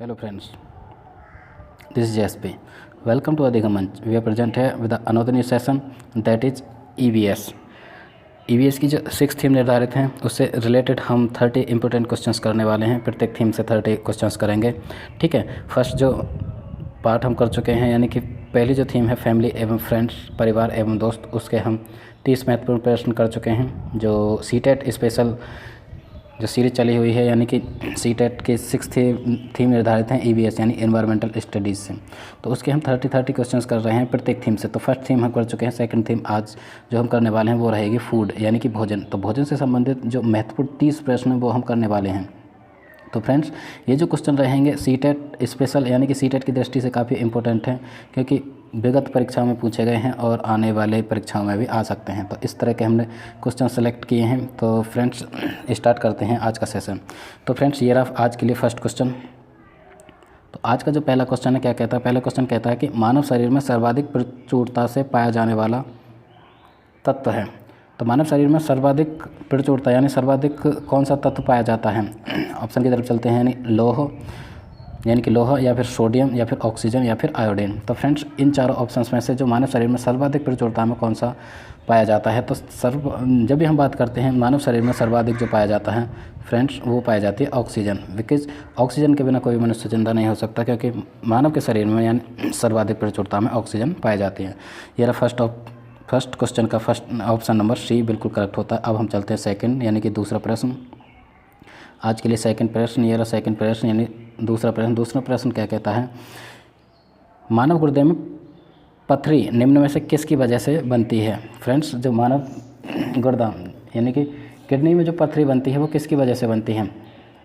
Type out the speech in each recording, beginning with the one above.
Hello friends, this is JSP. Welcome to Adhika Manch. We are present here with another new session that is EVS. EVS की जो 6 theme निर्धारित हैं उससे related हम 30 important questions करने वाले हैं। प्रत्येक थीम से 30 क्वेश्चंस करेंगे। ठीक है, फर्स्ट जो पार्ट हम कर चुके हैं यानी कि पहली जो थीम है फैमिली एवं फ्रेंड्स, परिवार एवं दोस्त, उसके हम 30 महत्वपूर्ण प्रश्न कर चुके हैं। जो सीटेट स्पेशल जो सीरीज चली हुई है यानी कि सीटेट के 6 थीम निर्धारित हैं EVS यानी एनवायरमेंटल स्टडीज़ से, तो उसके हम 30 क्वेश्चंस कर रहे हैं प्रत्येक थीम से। तो फर्स्ट थीम हम कर चुके हैं। सेकंड थीम आज जो हम करने वाले हैं वो रहेगी फूड यानी कि भोजन। तो भोजन से संबंधित जो महत्वपूर्ण 30 प्रश्न हैं वो हम करने वाले हैं। तो फ्रेंड्स, ये जो क्वेश्चन रहेंगे सीटेट स्पेशल यानी कि सीटेट की दृष्टि से काफ़ी इंपॉर्टेंट है, क्योंकि विगत परीक्षाओं में पूछे गए हैं और आने वाले परीक्षाओं में भी आ सकते हैं। तो इस तरह के हमने क्वेश्चन सेलेक्ट किए हैं। तो फ्रेंड्स, स्टार्ट करते हैं आज का सेशन। तो फ्रेंड्स, ये रहा आज के लिए फर्स्ट क्वेश्चन। तो आज का जो पहला क्वेश्चन है क्या कहता है? पहला क्वेश्चन कहता है कि मानव शरीर में सर्वाधिक प्रचुरता से पाया जाने वाला तत्व है। तो मानव शरीर में सर्वाधिक प्रचुरता यानी सर्वाधिक कौन सा तत्व पाया जाता है? ऑप्शन की तरफ चलते हैं। यानी कि लोहा या फिर सोडियम या फिर ऑक्सीजन या फिर आयोडीन। तो फ्रेंड्स, इन चारों ऑप्शंस में से जो मानव शरीर में सर्वाधिक प्रचुरता में कौन सा पाया जाता है? तो जब भी हम बात करते हैं मानव शरीर में सर्वाधिक जो पाया जाता है फ्रेंड्स, वो पाई जाती है ऑक्सीजन। बिकॉज ऑक्सीजन के बिना कोई मनुष्य जिंदा नहीं हो सकता, क्योंकि मानव के शरीर में यानी सर्वाधिक प्रचुरता में ऑक्सीजन पाई जाती है। ये रहा फर्स्ट क्वेश्चन का फर्स्ट ऑप्शन नंबर सी बिल्कुल करेक्ट होता है। अब हम चलते हैं सेकंड यानी कि दूसरा प्रश्न। आज के लिए सेकंड प्रश्न, ये रहा सेकंड प्रश्न यानी दूसरा प्रश्न। दूसरा प्रश्न क्या कहता है? मानव गुर्दे में पथरी निम्न में से किसकी वजह से बनती है? फ्रेंड्स, जो मानव गुर्दा यानी कि किडनी में जो पथरी बनती है वो किसकी वजह से बनती है?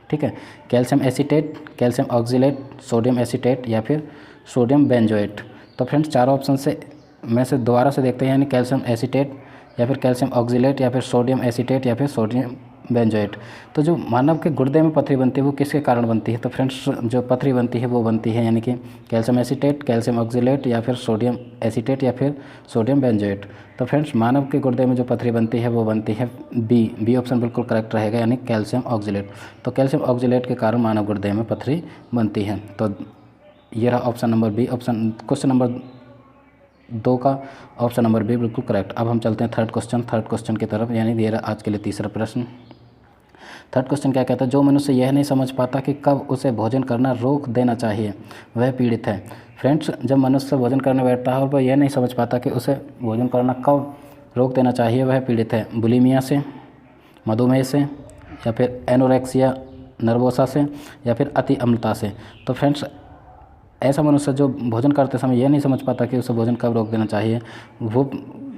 ठीक है, calcium acetate, calcium oxalate, sodium acetate या फिर सोडियम बेंजोएट। तो फ्रेंड्स, चारों ऑप्शन से में से दोबारा से देखते हैं, यानी कैल्शियम एसीटेट या फिर कैल्शियम ऑक्जिलेट या फिर सोडियम एसीटेट या फिर सोडियम बेंजोएट। तो जो मानव के गुर्दे में पथरी बनती है वो किसके कारण बनती है? तो फ्रेंड्स, जो पथरी बनती है वो बनती है यानी कि कैल्शियम एसीटेट, कैल्शियम ऑक्जिलेट या फिर सोडियम एसीटेट या फिर सोडियम बेंजोएट। तो फ्रेंड्स, मानव के गुर्दे में जो पथरी बनती है वो बनती है बी ऑप्शन बिल्कुल करेक्ट रहेगा, यानी कैल्शियम ऑक्जिलेट। तो कैल्शियम ऑक्जिलेट के कारण मानव गुर्दे में पथरी बनती है। तो ये रहा option number B. Question number 2 का ऑप्शन नंबर बी बिल्कुल करेक्ट। अब हम चलते हैं थर्ड क्वेश्चन की तरफ, यानी ये रहा आज के लिए तीसरा प्रश्न। थर्ड क्वेश्चन क्या कहता है? जो मनुष्य यह नहीं समझ पाता कि कब उसे भोजन करना रोक देना चाहिए वह पीड़ित है। फ्रेंड्स, जब मनुष्य भोजन करने बैठता है और वह यह नहीं समझ पाता कि उसे भोजन करना कब रोक देना चाहिए वह पीड़ित है। बुलिमिया से, मधुमेह से या फिर एनोरेक्सिया नर्वोसा से या फिर अति अम्लता से। तो फ्रेंड्स, ऐसा मनुष्य जो भोजन करते समय यह नहीं समझ पाता कि उसे भोजन कब रोक देना चाहिए, वो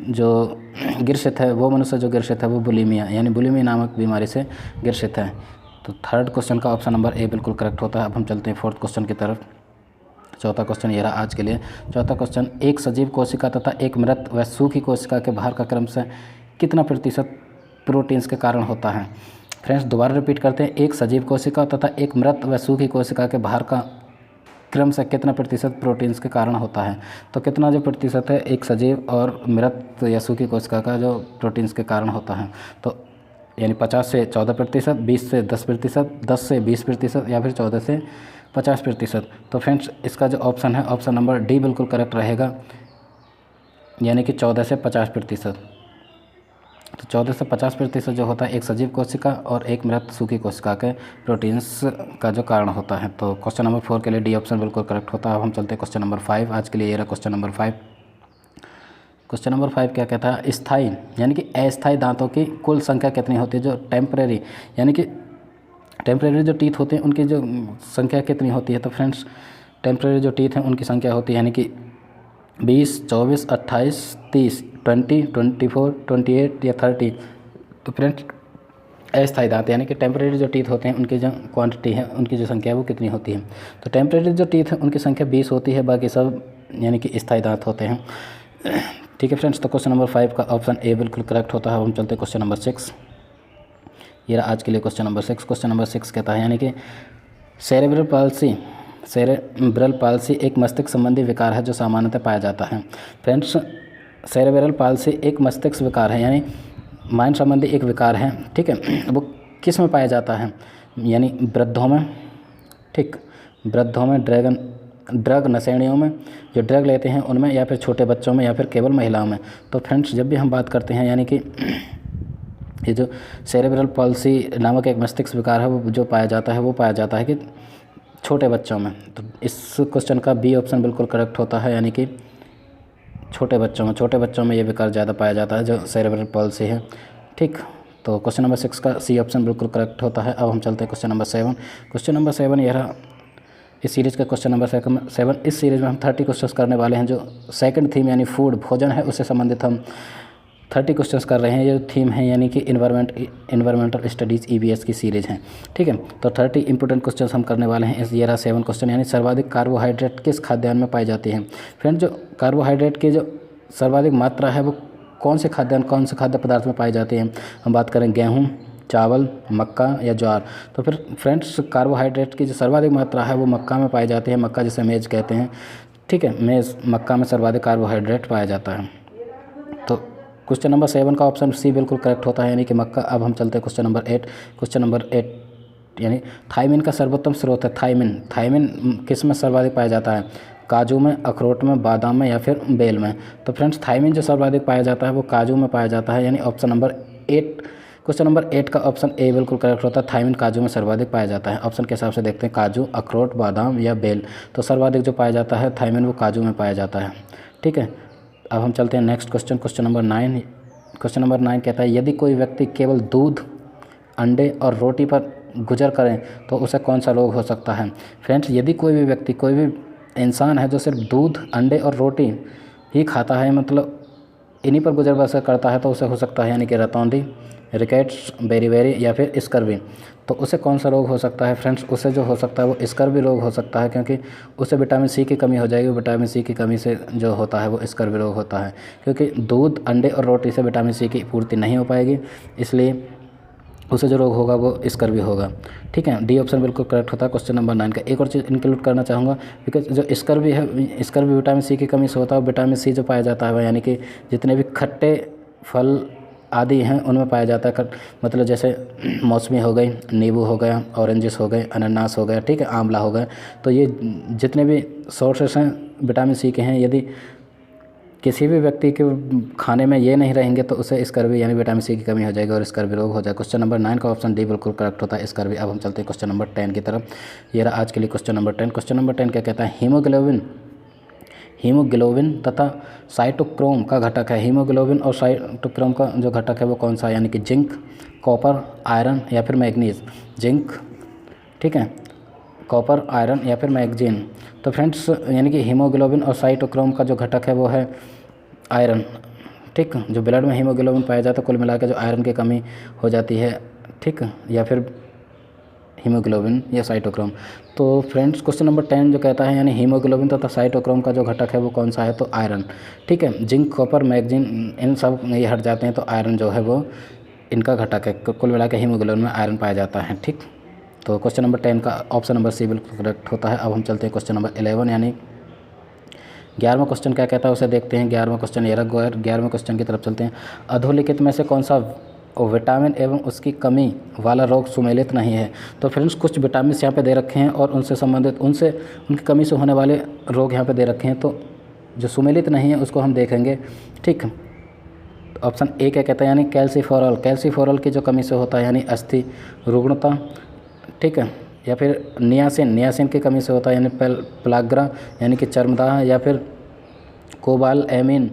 जो ग्रसित है, वो मनुष्य जो ग्रसित है वो बुलिमिया यानी बुलिमी नामक बीमारी से ग्रसित है। तो थर्ड क्वेश्चन का ऑप्शन नंबर ए बिल्कुल करेक्ट होता है। अब हम चलते हैं फोर्थ क्वेश्चन की तरफ। चौथा क्वेश्चन ये रहा आज के लिए। चौथा क्वेश्चन, एक सजीव कोशिका तथा एक मृत व सूखी कोशिका के भार का क्रम से कितना प्रतिशत प्रोटीन्स के कारण होता है? फ्रेंड्स, दोबारा रिपीट करते हैं। एक सजीव कोशिका तथा एक मृत व सूखी कोशिका के भार का क्रम से कितना प्रतिशत प्रोटीन्स के कारण होता है? तो कितना जो प्रतिशत है एक सजीव और मृत या सूखी कोशिका का जो प्रोटीन्स के कारण होता है? तो यानी 50 से 14%, 20 से 10%, 10 से 20% या फिर 14 से 50%। तो फ्रेंड्स, इसका जो ऑप्शन है ऑप्शन नंबर डी बिल्कुल करेक्ट रहेगा, यानी कि 14 से 50%। तो 14 से 50% जो होता है एक सजीव कोशिका और एक मृत सूखी कोशिका के प्रोटीन्स का जो कारण होता है। तो क्वेश्चन नंबर 4 के लिए डी ऑप्शन बिल्कुल करेक्ट होता है। अब हम चलते हैं क्वेश्चन नंबर 5। आज के लिए ये रहा क्वेश्चन नंबर 5। क्वेश्चन नंबर 5 क्या कहता है? स्थायी यानी कि अस्थायी दांतों की कुल संख्या कितनी होती है? जो टेम्परेरी यानी कि टेम्परेरी जो टीथ होते हैं उनकी जो संख्या कितनी होती है? तो फ्रेंड्स, टेम्परेरी जो टीथ हैं उनकी संख्या होती है यानी कि 20, 24, 28, 30, 20, 24, 28 या 30। तो फ्रेंड्स, अस्थायी दांत यानी कि टेम्परेरी जो टीथ होते हैं उनकी जो क्वांटिटी है, उनकी जो संख्या है वो कितनी होती है? तो टेम्परेरी जो टीथ है उनकी संख्या 20 होती है, बाकी सब यानी कि स्थायी दांत होते हैं। ठीक है फ्रेंड्स, तो क्वेश्चन नंबर 5 का ऑप्शन ए बिल्कुल करेक्ट होता है। अब हम चलते हैं क्वेश्चन नंबर 6। ये रहा आज के लिए क्वेश्चन नंबर 6। क्वेश्चन नंबर 6 कहता है यानी कि सेरेब्रल पाल्सी एक मस्तिष्क संबंधी विकार है जो सामान्यतः पाया जाता है। फ्रेंड्स, सेरेब्रल पाल्सी एक मस्तिष्क विकार है यानी माइंड संबंधी एक विकार है। ठीक है, वो किस में पाया जाता है? यानी वृद्धों में, ठीक, वृद्धों में, ड्रग नशेड़ियों में, जो ड्रग लेते हैं उनमें, या फिर छोटे बच्चों में, या फिर केवल महिलाओं में। तो फ्रेंड्स जब भी हम बात करते हैं यानी कि ये जो सेरेब्रल पॉल्सी नामक एक मस्तिष्क विकार है वो जो पाया जाता है कि छोटे बच्चों में। तो इस क्वेश्चन का बी ऑप्शन बिल्कुल करेक्ट होता है, यानी कि छोटे बच्चों में ये विकार ज़्यादा पाया जाता है जो सेरेब्रल पॉल्सी है। ठीक, तो क्वेश्चन नंबर 6 का सी ऑप्शन बिल्कुल करेक्ट होता है। अब हम चलते हैं क्वेश्चन नंबर 7। क्वेश्चन नंबर 7 यह रहा इस सीरीज़ का क्वेश्चन नंबर 7। इस सीरीज़ में हम 30 क्वेश्चंस करने वाले हैं। जो सेकंड थीम यानी फूड, भोजन है, उससे संबंधित हम 30 क्वेश्चंस कर रहे हैं। ये थीम है यानी कि इन्वायरमेंटल स्टडीज़ EVS की सीरीज़ है। ठीक है, तो 30 इंपॉर्टेंट क्वेश्चंस हम करने वाले हैं। इस ये रहा 7 क्वेश्चन, यानी सर्वाधिक कार्बोहाइड्रेट किस खाद्यान्न में पाई जाती है। फ्रेंड, जो कार्बोहाइड्रेट की जो सर्वाधिक मात्रा है वो कौन से खाद्य पदार्थ में पाई जाती है। हम बात करें गेहूँ, चावल, मक्का या ज्वार। तो फिर फ्रेंड्स कार्बोहाइड्रेट की जो सर्वाधिक मात्रा है वो मक्का में पाई जाती है। मक्का जिसे मेज कहते हैं। ठीक है, मक्का में सर्वाधिक कार्बोहाइड्रेट पाया जाता है। तो क्वेश्चन नंबर 7 का ऑप्शन सी बिल्कुल करेक्ट होता है, यानी कि मक्का। अब हम चलते हैं क्वेश्चन नंबर 8। क्वेश्चन नंबर 8 यानी थायमिन का सर्वोत्तम स्रोत है। थायमिन किस में सर्वाधिक पाया जाता है। काजू में, अखरोट में, बादाम में या फिर बेल में। तो फ्रेंड्स थायमिन जो सर्वाधिक पाया जाता है वो काजू में पाया जाता है, यानी ऑप्शन नंबर 8। क्वेश्चन नंबर 8 का ऑप्शन ए बिल्कुल करेक्ट होता है। थायमिन काजू में सर्वाधिक पाया जाता है। ऑप्शन के हिसाब से देखते हैं, काजू, अखरोट, बादाम या बेल। तो सर्वाधिक जो पाया जाता है थायमिन वो काजू में पाया जाता है। ठीक है, अब हम चलते हैं next question number 9। Question number 9 कहता है, यदि कोई व्यक्ति केवल दूध, अंडे और रोटी पर गुजर करें तो उसे कौन सा रोग हो सकता है। फ्रेंड्स, यदि कोई भी व्यक्ति, कोई भी इंसान है जो सिर्फ दूध, अंडे और रोटी ही खाता है, मतलब इन्हीं पर गुजर बसर करता है, तो उसे हो सकता है यानी कि रतौंधी, रिकेट्स, बेरीबेरी या फिर स्कर्वी। तो उसे कौन सा रोग हो सकता है। फ्रेंड्स, उसे जो हो सकता है वो स्कर्वी रोग हो सकता है, क्योंकि उसे विटामिन सी की कमी हो जाएगी। विटामिन सी की कमी से जो होता है वो स्कर्वी रोग होता है, क्योंकि दूध, अंडे और रोटी से विटामिन सी की पूर्ति नहीं हो पाएगी, इसलिए उसे जो रोग होगा वो स्कर्वी होगा। ठीक है, डी ऑप्शन बिल्कुल करेक्ट होता है क्वेश्चन नंबर 9 का। एक और चीज़ इंक्लूड करना चाहूँगा, बिकॉज जो स्कर्वी है, स्कर्वी विटामिन सी की कमी से होता है। विटामिन सी जो पाया जाता है यानी कि जितने भी खट्टे फल आदि हैं उनमें पाया जाता है। मतलब जैसे मौसमी हो गई, नींबू हो गया, ऑरेंजेस हो गए, अनानास हो गया, ठीक है, आंवला हो गया। तो ये जितने भी सोर्सेस हैं विटामिन सी के हैं, यदि किसी भी व्यक्ति के खाने में ये नहीं रहेंगे तो उसे स्कर्वी यानी विटामिन सी की कमी हो जाएगी और स्कर्वी रोग हो जाएगा। क्वेश्चन नंबर 9 का ऑप्शन डी बिल्कुल करेक्ट होता है, स्कर्वी। अब हम चलते हैं क्वेश्चन नंबर 10 की तरफ। ये रहा आज के लिए क्वेश्चन नंबर 10। क्वेश्चन नंबर 10 क्या कहता है, हीमोग्लोबिन तथा साइटोक्रोम का घटक है। हीमोग्लोबिन और साइटोक्रोम का जो घटक है वो कौन सा है, यानी कि जिंक, कॉपर, आयरन या फिर मैग्नीज। जिंक, ठीक है, कॉपर, आयरन या फिर मैग्नीज। तो फ्रेंड्स यानी कि हीमोग्लोबिन और साइटोक्रोम का जो घटक है वो है आयरन। ठीक, जो ब्लड में हीमोग्लोबिन पाया जाता है, कुल मिलाकर जो आयरन की कमी हो जाती है, ठीक, या फिर हीमोग्लोबिन या साइटोक्रोम। तो फ्रेंड्स क्वेश्चन नंबर 10 जो कहता है यानी हीमोग्लोबिन तथा साइटोक्रोम का जो घटक है वो कौन सा है, तो आयरन। ठीक है, जिंक, कॉपर, मैग्नीज इन सब ये हट जाते हैं, तो आयरन जो है वो इनका घटक है। कुल मिलाकर हीमोग्लोबिन में आयरन पाया जाता है। ठीक, तो क्वेश्चन नंबर 10 का ऑप्शन नंबर सी बिल्कुल करेक्ट होता है। अब हम चलते हैं क्वेश्चन नंबर 11 यानी 11वां क्वेश्चन क्या कहता है उसे देखते हैं। 11वां क्वेश्चन ये रहा। 11वें क्वेश्चन की तरफ चलते हैं। अधोलिखित में से कौन सा विटामिन एवं उसकी कमी वाला रोग सुमेलित नहीं है। तो फ्रेंड्स कुछ विटामिन यहाँ पे दे रखे हैं और उनसे संबंधित उनकी कमी से होने वाले रोग यहाँ पे दे रखे हैं, तो जो सुमेलित नहीं है उसको हम देखेंगे। ठीक, ऑप्शन ए क्या कहता है, यानी कैल्सीफेरॉल की जो कमी से होता है, यानी अस्थि रुग्णता। ठीक है, या फिर नियासिन की कमी से होता है, यानी पेलाग्रा यानी कि चर्मदाह, या फिर कोबालएमिन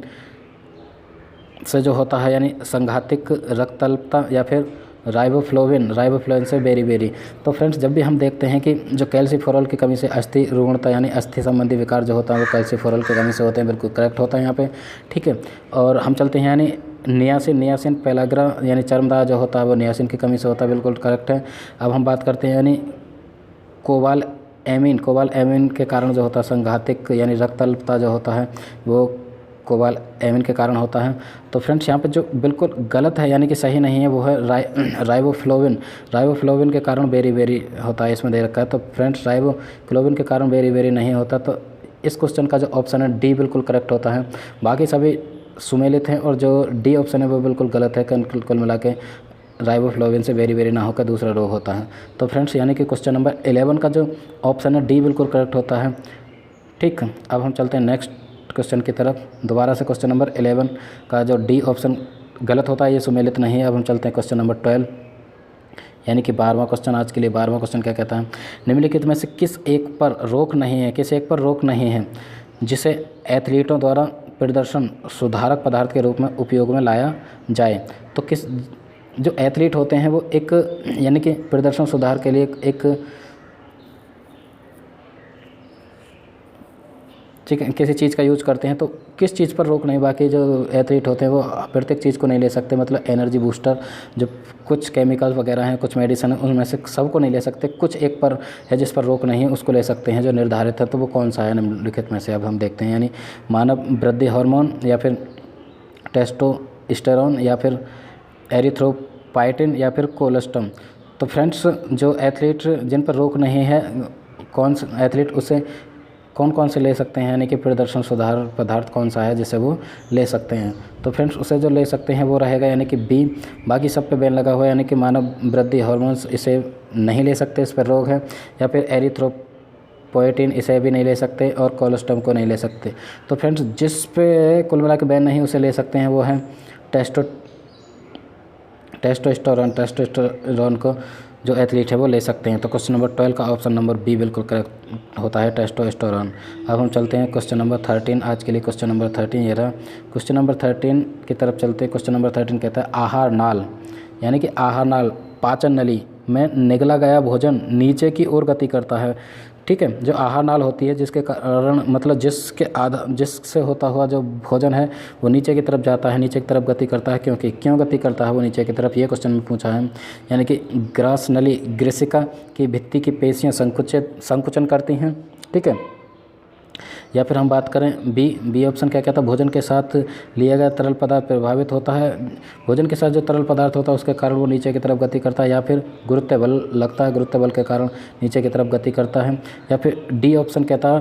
से जो होता है यानी संघातिक रक्तअल्पता, या फिर राइबोफ्लोविन से बेरी। तो फ्रेंड्स जब भी हम देखते हैं कि जो कैल्सीफेरॉल की कमी से अस्थि रुग्णता यानी अस्थि संबंधी विकार जो होता है वो कैल्सीफेरॉल की कमी से होते हैं, बिल्कुल करेक्ट होता है यहाँ पे। ठीक है, और हम चलते हैं यानी नियासिन पेलाग्रा यानी चर्मदाह जो होता है वो नियासिन की कमी से होता है, बिल्कुल करेक्ट है। अब हम बात करते हैं यानी कोबालएमिन के कारण जो होता है संघातिक यानी रक्तअल्पता जो होता है वो कोबालएमिन के कारण होता है। तो फ्रेंड्स यहाँ पे जो बिल्कुल गलत है यानी कि सही नहीं है वो है राइबोफ्लोविन के कारण बेरी होता है, इसमें दे रखा है। तो फ्रेंड्स राइबोफ्लोविन के कारण बेरी नहीं होता, तो इस क्वेश्चन का जो ऑप्शन है डी बिल्कुल करेक्ट होता है। बाकी सभी सुमेलित हैं और जो डी ऑप्शन है वो बिल्कुल गलत है। कुल मिला के राइबोफ्लाविन से वेरी वेरी ना होकर दूसरा रोग होता है। तो फ्रेंड्स यानी कि क्वेश्चन नंबर 11 का जो ऑप्शन है डी बिल्कुल करेक्ट होता है। ठीक, अब हम चलते हैं नेक्स्ट क्वेश्चन की तरफ। दोबारा से क्वेश्चन नंबर 11 का जो डी ऑप्शन गलत होता है ये सुमेलित नहीं है। अब हम चलते हैं क्वेश्चन नंबर 12 यानी कि 12वां क्वेश्चन। आज के लिए 12वां क्वेश्चन क्या कहता है, निम्नलिखित में से किस एक पर रोक नहीं है जिसे एथलीटों द्वारा प्रदर्शन सुधारक पदार्थ के रूप में उपयोग में लाया जाए। तो किस जो एथलीट होते हैं वो एक यानी कि प्रदर्शन सुधार के लिए एक ठीक है किसी चीज़ का यूज करते हैं, तो किस चीज़ पर रोक नहीं। बाकी जो एथलीट होते हैं वो प्रत्येक चीज़ को नहीं ले सकते, मतलब एनर्जी बूस्टर जो कुछ केमिकल वगैरह हैं, कुछ मेडिसिन है, उनमें से सब को नहीं ले सकते। कुछ एक पर है जिस पर रोक नहीं है उसको ले सकते हैं जो निर्धारित है। तो वो कौन सा है निम्नलिखित में से, अब हम देखते हैं। यानी मानव वृद्धि हार्मोन या फिर टेस्टोस्टेरोन या फिर एरिथ्रोपाइटिन या फिर कोलेस्ट्रम। तो फ्रेंड्स जो एथलीट जिन पर रोक नहीं है, कौन सा एथलीट उसे कौन से ले सकते हैं, यानी कि प्रदर्शन सुधार पदार्थ कौन सा है जिसे वो ले सकते हैं। तो फ्रेंड्स उसे जो ले सकते हैं वो रहेगा यानी कि बी। बाकी सब पे बैन लगा हुआ है, यानी कि मानव वृद्धि हार्मोन्स इसे नहीं ले सकते, इस पर रोग है। या फिर एरिथ्रोपोएटिन इसे भी नहीं ले सकते और कोलेस्ट्रम को नहीं ले सकते। तो फ्रेंड्स जिस पे कुल मिला के बैन नहीं उसे ले सकते हैं वो है टेस्टोस्टेरोन को जो एथलीट है वो ले सकते हैं। तो क्वेश्चन नंबर 12 का ऑप्शन नंबर बी बिल्कुल करेक्ट होता है, टेस्टोस्टेरोन। अब हम चलते हैं क्वेश्चन नंबर 13। आज के लिए क्वेश्चन नंबर 13 ये रहा। क्वेश्चन नंबर 13 की तरफ चलते हैं। क्वेश्चन नंबर 13 कहता है आहार नाल यानी कि आहार नाल पाचन नली में निगला गया भोजन नीचे की ओर गति करता है। ठीक है, जो आहार नाल होती है जिसके कारण मतलब जिससे होता हुआ जो भोजन है वो नीचे की तरफ जाता है, नीचे की तरफ गति करता है। क्यों गति करता है वो नीचे की तरफ, ये क्वेश्चन में पूछा है। यानी कि ग्रास नली ग्रेसिका की भित्ति की पेशियाँ संकुचन करती हैं। ठीक है, या फिर हम बात करें बी ऑप्शन क्या कहता है, भोजन के साथ लिया गया तरल पदार्थ प्रभावित होता है। भोजन के साथ जो तरल पदार्थ होता है उसके कारण वो नीचे की तरफ गति करता है। या फिर गुरुत्व बल लगता है, गुरुत्व बल के कारण नीचे की तरफ गति करता है। या फिर डी ऑप्शन कहता है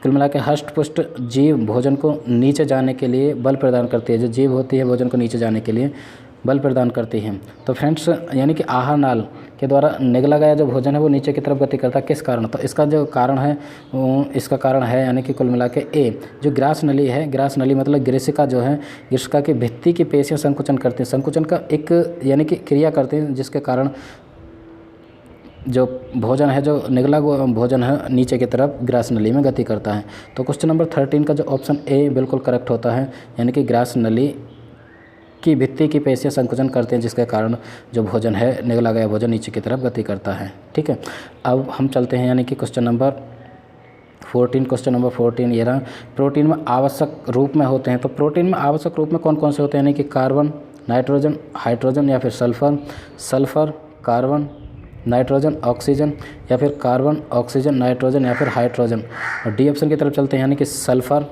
कुल मिला के हष्ट पुष्ट जीव भोजन को नीचे जाने के लिए बल प्रदान करती है। जो जीव होती है भोजन को नीचे जाने के लिए बल प्रदान करती है। तो फ्रेंड्स यानी कि आहार नाल के द्वारा निगला गया जो भोजन है वो नीचे की तरफ गति करता है। किस कारण, तो इसका जो कारण है इसका कारण है यानी कि कुल मिला के ए जो ग्रास नली है। ग्रास नली मतलब ग्रेसिका जो है, ग्रेसिका की भित्ति की पेशियाँ संकुचन करती हैं। संकुचन का एक यानी कि क्रिया करती हैं जिसके कारण जो भोजन है जो निगला भोजन है नीचे की तरफ ग्रास नली में गति करता है। तो क्वेश्चन नंबर 13 का जो ऑप्शन ए बिल्कुल करेक्ट होता है, यानी कि ग्रास नली की भित्ति की पेशियाँ संकुचन करते हैं जिसके कारण जो भोजन है निगला गया भोजन नीचे की तरफ गति करता है। ठीक है, अब हम चलते हैं यानी कि क्वेश्चन नंबर 14। क्वेश्चन नंबर 14 ये रहा, प्रोटीन में आवश्यक रूप में होते हैं। तो प्रोटीन में आवश्यक रूप में कौन कौन से होते हैं, यानी कि कार्बन, नाइट्रोजन, हाइड्रोजन या फिर सल्फर, कार्बन, नाइट्रोजन, ऑक्सीजन या फिर कार्बन, ऑक्सीजन, नाइट्रोजन या फिर हाइड्रोजन। और डी ऑप्शन की तरफ चलते हैं यानी कि सल्फर,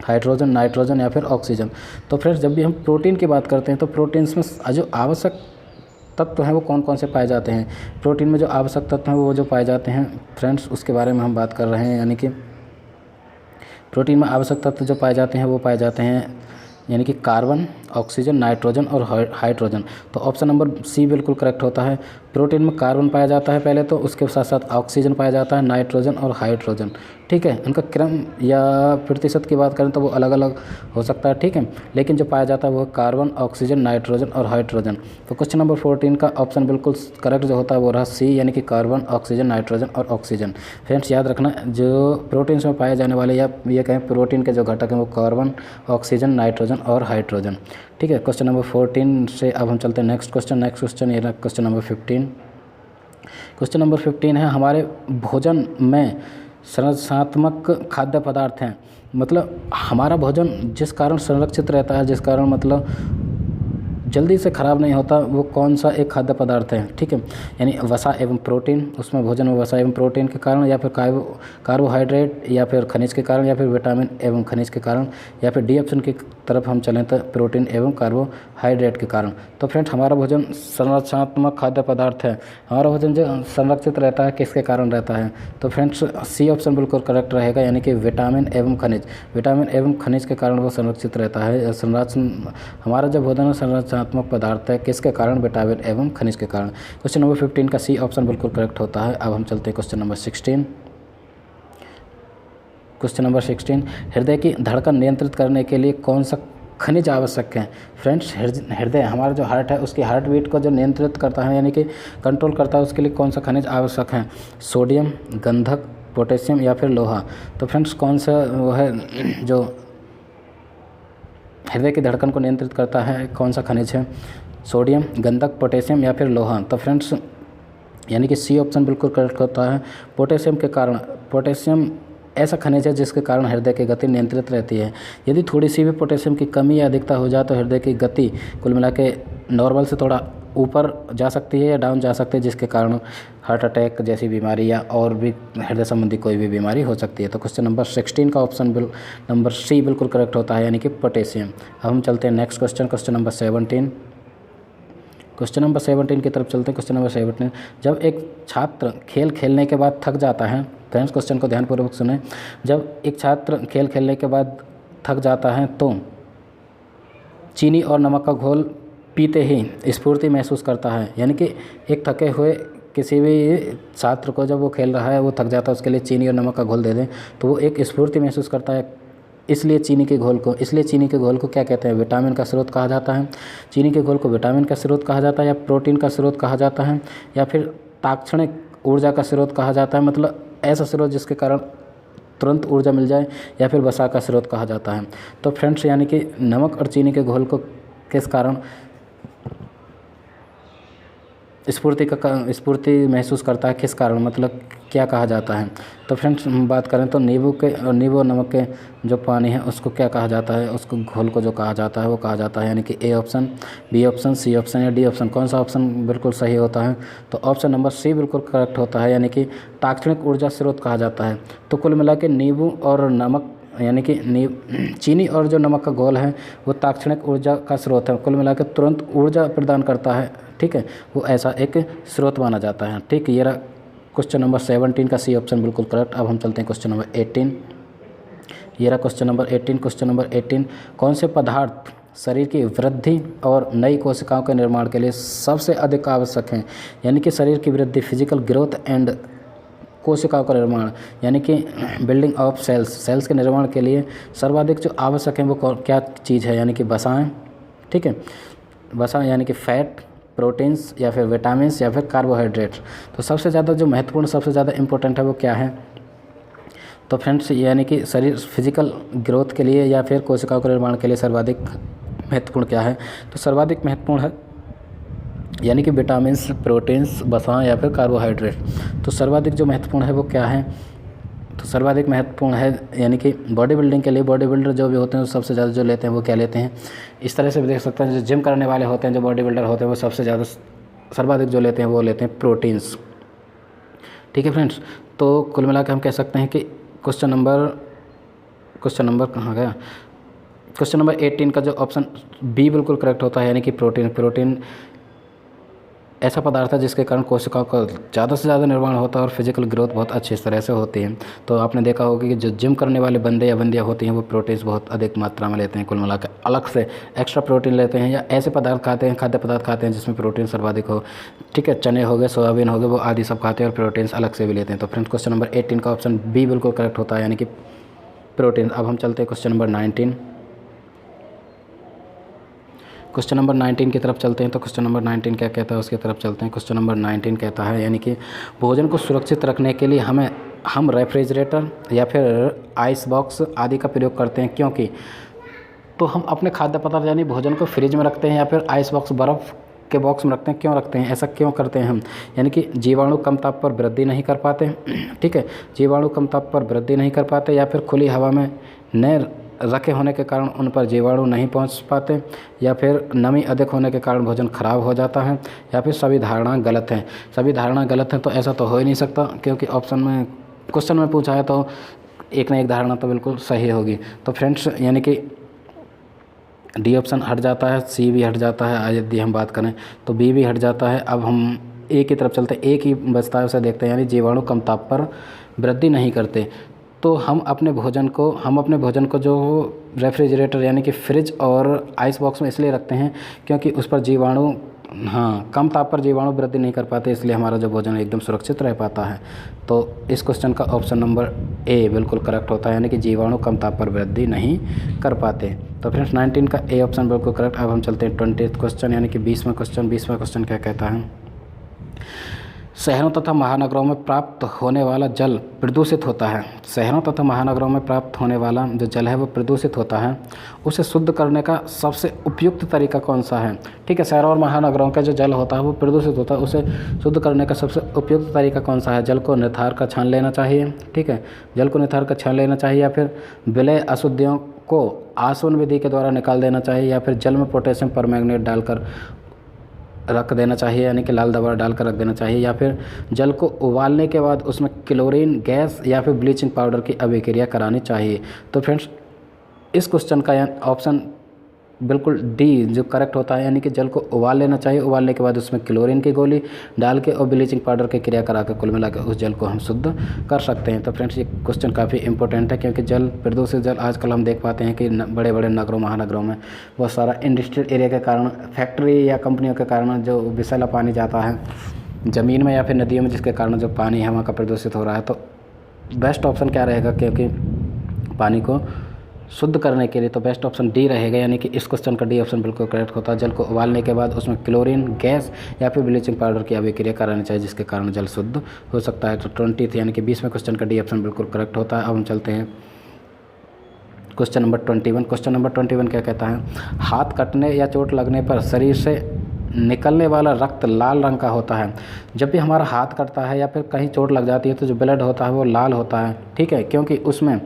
हाइड्रोजन, नाइट्रोजन या फिर ऑक्सीजन। तो फ्रेंड्स जब भी हम प्रोटीन की बात करते हैं तो प्रोटीन्स में जो आवश्यक तत्व हैं वो कौन कौन से पाए जाते हैं। प्रोटीन में जो आवश्यक तत्व हैं वो जो पाए जाते हैं फ्रेंड्स उसके बारे में हम बात कर रहे हैं। यानी कि प्रोटीन में आवश्यक तत्व जो पाए जाते हैं वो पाए जाते हैं यानी कि कार्बन, ऑक्सीजन, नाइट्रोजन और हाइड्रोजन। तो ऑप्शन नंबर सी बिल्कुल करेक्ट होता है। प्रोटीन में कार्बन पाया जाता है पहले, तो उसके साथ साथ ऑक्सीजन पाया जाता है, नाइट्रोजन और हाइड्रोजन। ठीक है, उनका क्रम या प्रतिशत की बात करें तो वो अलग अलग हो सकता है। ठीक है, लेकिन जो पाया जाता है वो कार्बन, ऑक्सीजन, नाइट्रोजन और हाइड्रोजन। तो क्वेश्चन नंबर 14 का ऑप्शन बिल्कुल करेक्ट जो होता है वो रहा सी, यानी कि कार्बन, ऑक्सीजन, नाइट्रोजन और ऑक्सीजन। फ्रेंड्स याद रखना जो प्रोटीन्स में पाए जाने वाले या ये कहें प्रोटीन के जो घटक हैं वो कार्बन, ऑक्सीजन, नाइट्रोजन और हाइड्रोजन। ठीक है, क्वेश्चन नंबर 14 से अब हम चलते हैं नेक्स्ट क्वेश्चन ये रहा क्वेश्चन नंबर 15। क्वेश्चन नंबर 15 है, हमारे भोजन में संरचनात्मक खाद्य पदार्थ हैं। मतलब हमारा भोजन जिस कारण संरक्षित रहता है, जिस कारण मतलब जल्दी से ख़राब नहीं होता, वो कौन सा एक खाद्य पदार्थ है। ठीक है, यानी वसा एवं प्रोटीन, उसमें भोजन में वसा एवं प्रोटीन के कारण, या फिर कार्बोहाइड्रेट या फिर खनिज के कारण, या फिर विटामिन एवं खनिज के कारण, या फिर डी ऑप्शन की तरफ हम चलें तो प्रोटीन एवं कार्बोहाइड्रेट के कारण। तो फ्रेंड्स हमारा भोजन संरचनात्मक खाद्य पदार्थ है। हमारा भोजन जो संरक्षित रहता है किसके कारण रहता है, तो फ्रेंड्स सी ऑप्शन बिल्कुल करेक्ट रहेगा, यानी कि विटामिन एवं खनिज। विटामिन एवं खनिज के कारण वो संरक्षित रहता है। हमारा जो भोजन है संरचनात्मक पदार्थ है, किसके कारण? विटामिन एवं खनिज के कारण। क्वेश्चन नंबर 15 का सी ऑप्शन बिल्कुल करेक्ट होता है। अब हम चलते हैं क्वेश्चन नंबर 16। क्वेश्चन नंबर 16, हृदय की धड़कन नियंत्रित करने के लिए कौन सा खनिज आवश्यक है? फ्रेंड्स, हृदय हमारा जो हार्ट है उसकी हार्ट बीट को जो नियंत्रित करता है यानी कि कंट्रोल करता है, उसके लिए कौन सा खनिज आवश्यक है? सोडियम, गंधक, पोटेशियम या फिर लोहा। तो फ्रेंड्स कौन सा वो है जो हृदय की धड़कन को नियंत्रित करता है, कौन सा खनिज है? सोडियम, गंधक, पोटेशियम या फिर लोहा। तो फ्रेंड्स यानी कि सी ऑप्शन बिल्कुल करेक्ट होता है। पोटेशियम के कारण, पोटेशियम ऐसा खनिज है जिसके कारण हृदय की गति नियंत्रित रहती है। यदि थोड़ी सी भी पोटेशियम की कमी या अधिकता हो जाए तो हृदय की गति कुल मिला के नॉर्मल से थोड़ा ऊपर जा सकती है या डाउन जा सकती है, जिसके कारण हार्ट अटैक जैसी बीमारी या और भी हृदय संबंधी कोई भी बीमारी हो सकती है। तो क्वेश्चन नंबर 16 का ऑप्शन नंबर सी बिल्कुल करेक्ट होता है, यानी कि पोटेशियम। अब हम चलते हैं next question, question number 17। Question number 17 की तरफ चलते हैं। क्वेश्चन नंबर 17, जब एक छात्र खेल खेलने के बाद थक जाता है, फ्रेंड्स क्वेश्चन को ध्यानपूर्वक सुने, जब एक छात्र खेल खेलने के बाद थक जाता है तो चीनी और नमक का घोल पीते ही स्फूर्ति महसूस करता है। यानी कि एक थके हुए किसी भी छात्र को जब वो खेल रहा है वो थक जाता है, उसके लिए चीनी और नमक का घोल दे दें तो वो एक स्फूर्ति महसूस करता है। इसलिए चीनी के घोल को क्या कहते हैं? विटामिन का स्रोत कहा जाता है। चीनी के घोल को विटामिन का स्रोत कहा जाता है या प्रोटीन का स्रोत कहा जाता है या फिर तात्क्षणिक ऊर्जा का स्रोत कहा जाता है, मतलब ऐसा स्रोत जिसके कारण तुरंत ऊर्जा मिल जाए, या फिर वसा का स्रोत कहा जाता है। तो फ्रेंड्स यानी कि नमक और चीनी के घोल को किस कारण स्फूर्ति महसूस करता है, किस कारण, मतलब क्या कहा जाता है? तो फ्रेंड्स हम बात करें तो नींबू और नमक के जो पानी है उसको क्या कहा जाता है? उसको घोल को जो कहा जाता है वो कहा जाता है, यानी कि A option, B option, C option या डी ऑप्शन। कौन सा ऑप्शन बिल्कुल सही होता है? तो ऑप्शन नंबर सी बिल्कुल करेक्ट होता है, यानी कि तात्क्षणिक ऊर्जा स्रोत कहा जाता है। तो कुल मिला के नींबू और नमक यानी कि चीनी और जो नमक का घोल है वो तात्क्षणिक ऊर्जा का स्रोत है, कुल मिला के तुरंत ऊर्जा प्रदान करता है, ठीक है, वो ऐसा एक स्रोत माना जाता है। ठीक, ये रहा क्वेश्चन नंबर 17 का सी ऑप्शन बिल्कुल करेक्ट। अब हम चलते हैं क्वेश्चन नंबर 18। ये रहा क्वेश्चन नंबर 18। क्वेश्चन नंबर 18, कौन से पदार्थ शरीर की वृद्धि और नई कोशिकाओं के निर्माण के लिए सबसे अधिक आवश्यक हैं? यानी कि शरीर की वृद्धि, फिजिकल ग्रोथ एंड कोशिकाओं का निर्माण, यानी कि बिल्डिंग ऑफ सेल्स के निर्माण के लिए सर्वाधिक जो आवश्यक है वो क्या चीज़ है? यानी कि वसाएं, ठीक है, वसा यानी कि फैट, प्रोटीन्स या फिर विटामिन्स या फिर कार्बोहाइड्रेट। तो सबसे ज़्यादा जो महत्वपूर्ण, सबसे ज़्यादा इंपॉर्टेंट है वो क्या है? तो फ्रेंड्स यानी कि शरीर फिजिकल ग्रोथ के लिए या फिर कोशिकाओं के निर्माण के लिए सर्वाधिक महत्वपूर्ण क्या है? तो सर्वाधिक महत्वपूर्ण है यानी कि विटामिन्स, प्रोटीन्स, वसा या फिर कार्बोहाइड्रेट। तो सर्वाधिक जो महत्वपूर्ण है वो क्या है? तो सर्वाधिक महत्वपूर्ण है यानी कि बॉडी बिल्डिंग के लिए, बॉडी बिल्डर जो भी होते हैं वो सबसे ज़्यादा जो लेते हैं वो क्या लेते हैं? इस तरह से भी देख सकते हैं, जो जिम करने वाले होते हैं, जो बॉडी बिल्डर होते हैं वो सबसे ज़्यादा सर्वाधिक जो लेते हैं वो लेते हैं प्रोटीन्स। ठीक है फ्रेंड्स, तो कुल मिला के हम कह सकते हैं कि क्वेश्चन नंबर कहाँ गया? क्वेश्चन नंबर 18 का जो ऑप्शन बी बिल्कुल करेक्ट होता है, यानी कि प्रोटीन ऐसा पदार्थ है जिसके कारण कोशिकाओं का ज़्यादा से ज़्यादा निर्माण होता है और फिजिकल ग्रोथ बहुत अच्छी तरह से होती है। तो आपने देखा होगा कि जो जिम करने वाले बंदे या बंदियाँ होती हैं वो प्रोटीन्स बहुत अधिक मात्रा में लेते हैं, कुल मिलाकर अलग से एक्स्ट्रा प्रोटीन लेते हैं, या ऐसे पदार्थ खाते हैं, खाद्य पदार्थ खाते हैं जिसमें प्रोटीन सर्वाधिक हो। ठीक है, चने हो गए, सोयाबीन हो गए, वो आदि सब खाते हैं और प्रोटीन्स अलग से भी लेते हैं। तो फ्रेंड्स क्वेश्चन नंबर 18 का ऑप्शन बी बिल्कुल करेक्ट होता है, यानी कि प्रोटीन। अब हम चलते हैं क्वेश्चन नंबर 19। क्वेश्चन नंबर 19 की तरफ चलते हैं। तो क्वेश्चन नंबर 19 क्या कहता है उसकी तरफ चलते हैं। क्वेश्चन नंबर 19 कहता है यानी कि भोजन को सुरक्षित रखने के लिए हम रेफ्रिजरेटर या फिर आइस बॉक्स आदि का प्रयोग करते हैं, क्योंकि तो हम अपने खाद्य पदार्थ यानी भोजन को फ्रिज में रखते हैं या फिर आइस बॉक्स बर्फ़ के बॉक्स में रखते हैं। क्यों रखते हैं, ऐसा क्यों करते हैं हम? यानी कि जीवाणु कम ताप पर वृद्धि नहीं कर पाते, ठीक है, जीवाणु कम ताप पर वृद्धि नहीं कर पाते, या फिर खुली हवा में न रखे होने के कारण उन पर जीवाणु नहीं पहुंच पाते, या फिर नमी अधिक होने के कारण भोजन खराब हो जाता है, या फिर सभी धारणा गलत हैं। सभी धारणा गलत हैं तो ऐसा तो हो ही नहीं सकता, क्योंकि क्वेश्चन में पूछा है तो एक ना एक धारणा तो बिल्कुल सही होगी। तो फ्रेंड्स यानी कि डी ऑप्शन हट जाता है, सी भी हट जाता है, यदि हम बात करें तो बी भी हट जाता है। अब हम ए की तरफ चलते हैं, एक ही बचता है उसे देखते हैं, यानी जीवाणु कम ताप पर वृद्धि नहीं करते। तो हम अपने भोजन को जो रेफ्रिजरेटर यानी कि फ्रिज और आइस बॉक्स में इसलिए रखते हैं क्योंकि उस पर जीवाणु कम ताप पर जीवाणु वृद्धि नहीं कर पाते, इसलिए हमारा जो भोजन है एकदम सुरक्षित रह पाता है। तो इस क्वेश्चन का ऑप्शन नंबर ए बिल्कुल करेक्ट होता है, यानी कि जीवाणु कम ताप पर वृद्धि नहीं कर पाते। तो फ्रेंड्स 19 का ए ऑप्शन बिल्कुल करेक्ट। अब हम चलते हैं 20th क्वेश्चन यानी कि 20वां क्वेश्चन क्या कहता है। शहरों तथा महानगरों में प्राप्त होने वाला जल प्रदूषित होता है। शहरों तथा महानगरों में प्राप्त होने वाला जो जल है वो प्रदूषित होता है, उसे शुद्ध करने का सबसे उपयुक्त तरीका कौन सा है। ठीक है, शहरों और महानगरों का जो जल होता है वो प्रदूषित होता है, उसे शुद्ध करने का सबसे उपयुक्त तरीका कौन सा है। जल को निथार कर छान लेना चाहिए, ठीक है, जल को निथार कर छान लेना चाहिए, या फिर विलय अशुद्धियों को आसवन विधि के द्वारा निकाल देना चाहिए, या फिर जल में पोटेशियम परमैंगनेट डालकर रख देना चाहिए, यानी कि लाल दवा डालकर रख देना चाहिए, या फिर जल को उबालने के बाद उसमें क्लोरीन गैस या फिर ब्लीचिंग पाउडर की अभिक्रिया करानी चाहिए। तो फ्रेंड्स इस क्वेश्चन का ऑप्शन बिल्कुल डी जो करेक्ट होता है, यानी कि जल को उबाल लेना चाहिए, उबालने के बाद उसमें क्लोरीन की गोली डाल के और ब्लीचिंग पाउडर की क्रिया करा कर कुल मिला के उस जल को हम शुद्ध कर सकते हैं। तो फ्रेंड्स ये क्वेश्चन काफ़ी इंपॉर्टेंट है, क्योंकि जल प्रदूषित जल आजकल हम देख पाते हैं कि बड़े बड़े नगरों महानगरों में बहुत सारा इंडस्ट्रियल एरिया के कारण, फैक्ट्री या कंपनियों के कारण जो विषैला पानी जाता है ज़मीन में या फिर नदियों में, जिसके कारण जो पानी है वहाँ का प्रदूषित हो रहा है। तो बेस्ट ऑप्शन क्या रहेगा, क्योंकि पानी को शुद्ध करने के लिए तो बेस्ट ऑप्शन डी रहेगा, यानी कि इस क्वेश्चन का डी ऑप्शन बिल्कुल करेक्ट होता है। जल को उबालने के बाद उसमें क्लोरीन गैस या फिर ब्लीचिंग पाउडर की अभिक्रिया करानी चाहिए, जिसके कारण जल शुद्ध हो सकता है। तो 20th यानी कि 20वें क्वेश्चन का डी ऑप्शन बिल्कुल करेक्ट होता है। अब हम चलते हैं क्वेश्चन नंबर 21। क्वेश्चन नंबर 21 क्या कहता है। हाथ कटने या चोट लगने पर शरीर से निकलने वाला रक्त लाल रंग का होता है। जब भी हमारा हाथ कटता है या फिर कहीं चोट लग जाती है तो जो ब्लड होता है वो लाल होता है, ठीक है, क्योंकि उसमें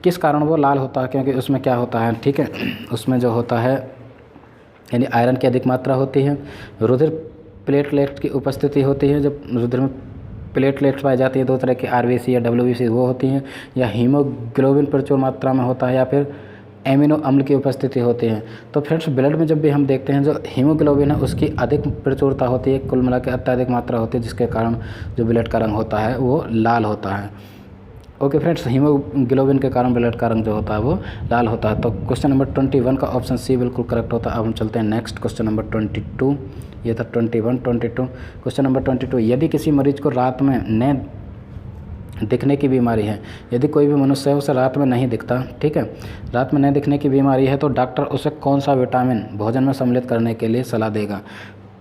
किस कारण वो लाल होता है, क्योंकि उसमें क्या होता है, ठीक है, उसमें जो होता है यानी आयरन की अधिक मात्रा होती है, रुधिर प्लेटलेट्स की उपस्थिति होती है। जब रुधिर में प्लेटलेट्स पाई जाती है, दो तरह की आरबीसी या डब्ल्यूबीसी वो होती हैं, या हीमोग्लोबिन प्रचुर मात्रा में होता है, या फिर एमिनो अम्ल की उपस्थिति होती है। तो फ्रेंड्स ब्लड में जब भी हम देखते हैं जो हीमोग्लोबिन है उसकी अधिक प्रचुरता होती है, कुल मिला के अत्यधिक मात्रा होती है, जिसके कारण जो ब्लड का रंग होता है वो लाल होता है। ओके फ्रेंड्स, हीमोग्लोबिन के कारण ब्लड का रंग जो होता है वो लाल होता है। तो क्वेश्चन नंबर 21 का ऑप्शन सी बिल्कुल करेक्ट होता है। अब हम चलते हैं नेक्स्ट क्वेश्चन नंबर 22। ये था 21, 22। Question number 22। यदि किसी मरीज को रात में न दिखने की बीमारी है, यदि कोई भी मनुष्य है उसे रात में नहीं दिखता, ठीक है, रात में नहीं दिखने की बीमारी है, तो डॉक्टर उसे कौन सा विटामिन भोजन में सम्मिलित करने के लिए सलाह देगा।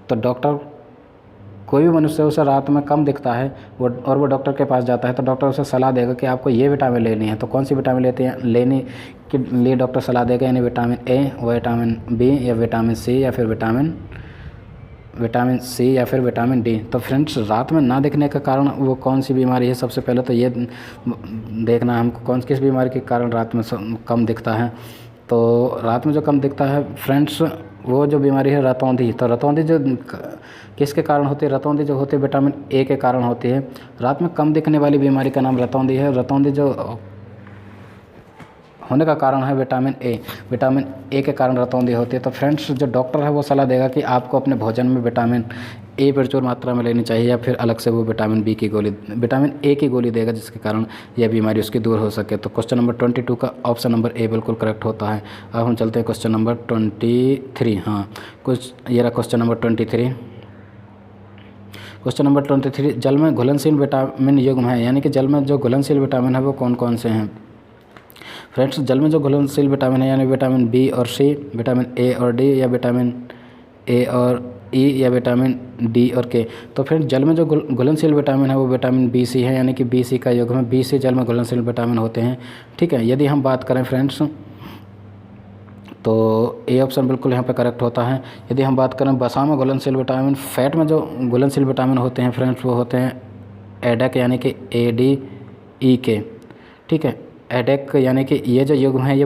तो डॉक्टर कोई भी मनुष्य उसे रात में कम दिखता है वो डॉक्टर के पास जाता है, तो डॉक्टर उसे सलाह देगा कि आपको ये विटामिन लेनी है। तो कौन सी विटामिन लेने के लिए डॉक्टर सलाह देगा, यानी विटामिन ए, विटामिन बी, या विटामिन सी, या फिर विटामिन सी, या फिर विटामिन डी। तो फ्रेंड्स रात में ना दिखने का कारण वो कौन सी बीमारी है, सबसे पहले तो ये देखना हमको किस बीमारी के कारण रात में कम दिखता है। तो रात में जो कम दिखता है फ्रेंड्स वो जो बीमारी है रतौंधी। तो रतौंधी जो किसके कारण होती है, रतौंधी जो होती है विटामिन ए के कारण होती है। रात में कम दिखने वाली बीमारी का नाम रतौंधी है। रतौंधी जो होने का कारण है विटामिन ए के कारण रतौंधी होती है। तो फ्रेंड्स जो डॉक्टर है वो सलाह देगा कि आपको अपने भोजन में विटामिन ए प्रचुर मात्रा में लेनी चाहिए, या फिर अलग से वो विटामिन ए की गोली देगा, जिसके कारण यह बीमारी उसकी दूर हो सके। तो क्वेश्चन नंबर 22 का ऑप्शन नंबर ए बिल्कुल करेक्ट होता है। अब हम चलते हैं क्वेश्चन नंबर 23। हाँ, ये रहा क्वेश्चन नंबर 23। Question number 23। जल में घुलनशील विटामिन युग्म है, यानी कि जल में जो घुलनशील विटामिन है वो कौन कौन से हैं। फ्रेंड्स जल में जो घुलनशील विटामिन है, यानी विटामिन बी और सी, विटामिन ए और डी, या विटामिन ए और ई, या विटामिन डी और के। तो फ्रेंड्स जल में जो घुलनशील विटामिन है वो विटामिन बी सी है, यानी कि बी सी का युग्म है। बी सी जल में घुलनशील विटामिन होते हैं, ठीक है। यदि हम बात करें फ्रेंड्स तो ए ऑप्शन बिल्कुल यहाँ पे करेक्ट होता है। यदि हम बात करें वसा में घुलनशील विटामिन, फैट में जो घुलनशील विटामिन होते हैं फ्रेंड्स वो होते हैं एडेक, यानी कि ADE के, ठीक है। एडेक यानी कि ये जो युग्म है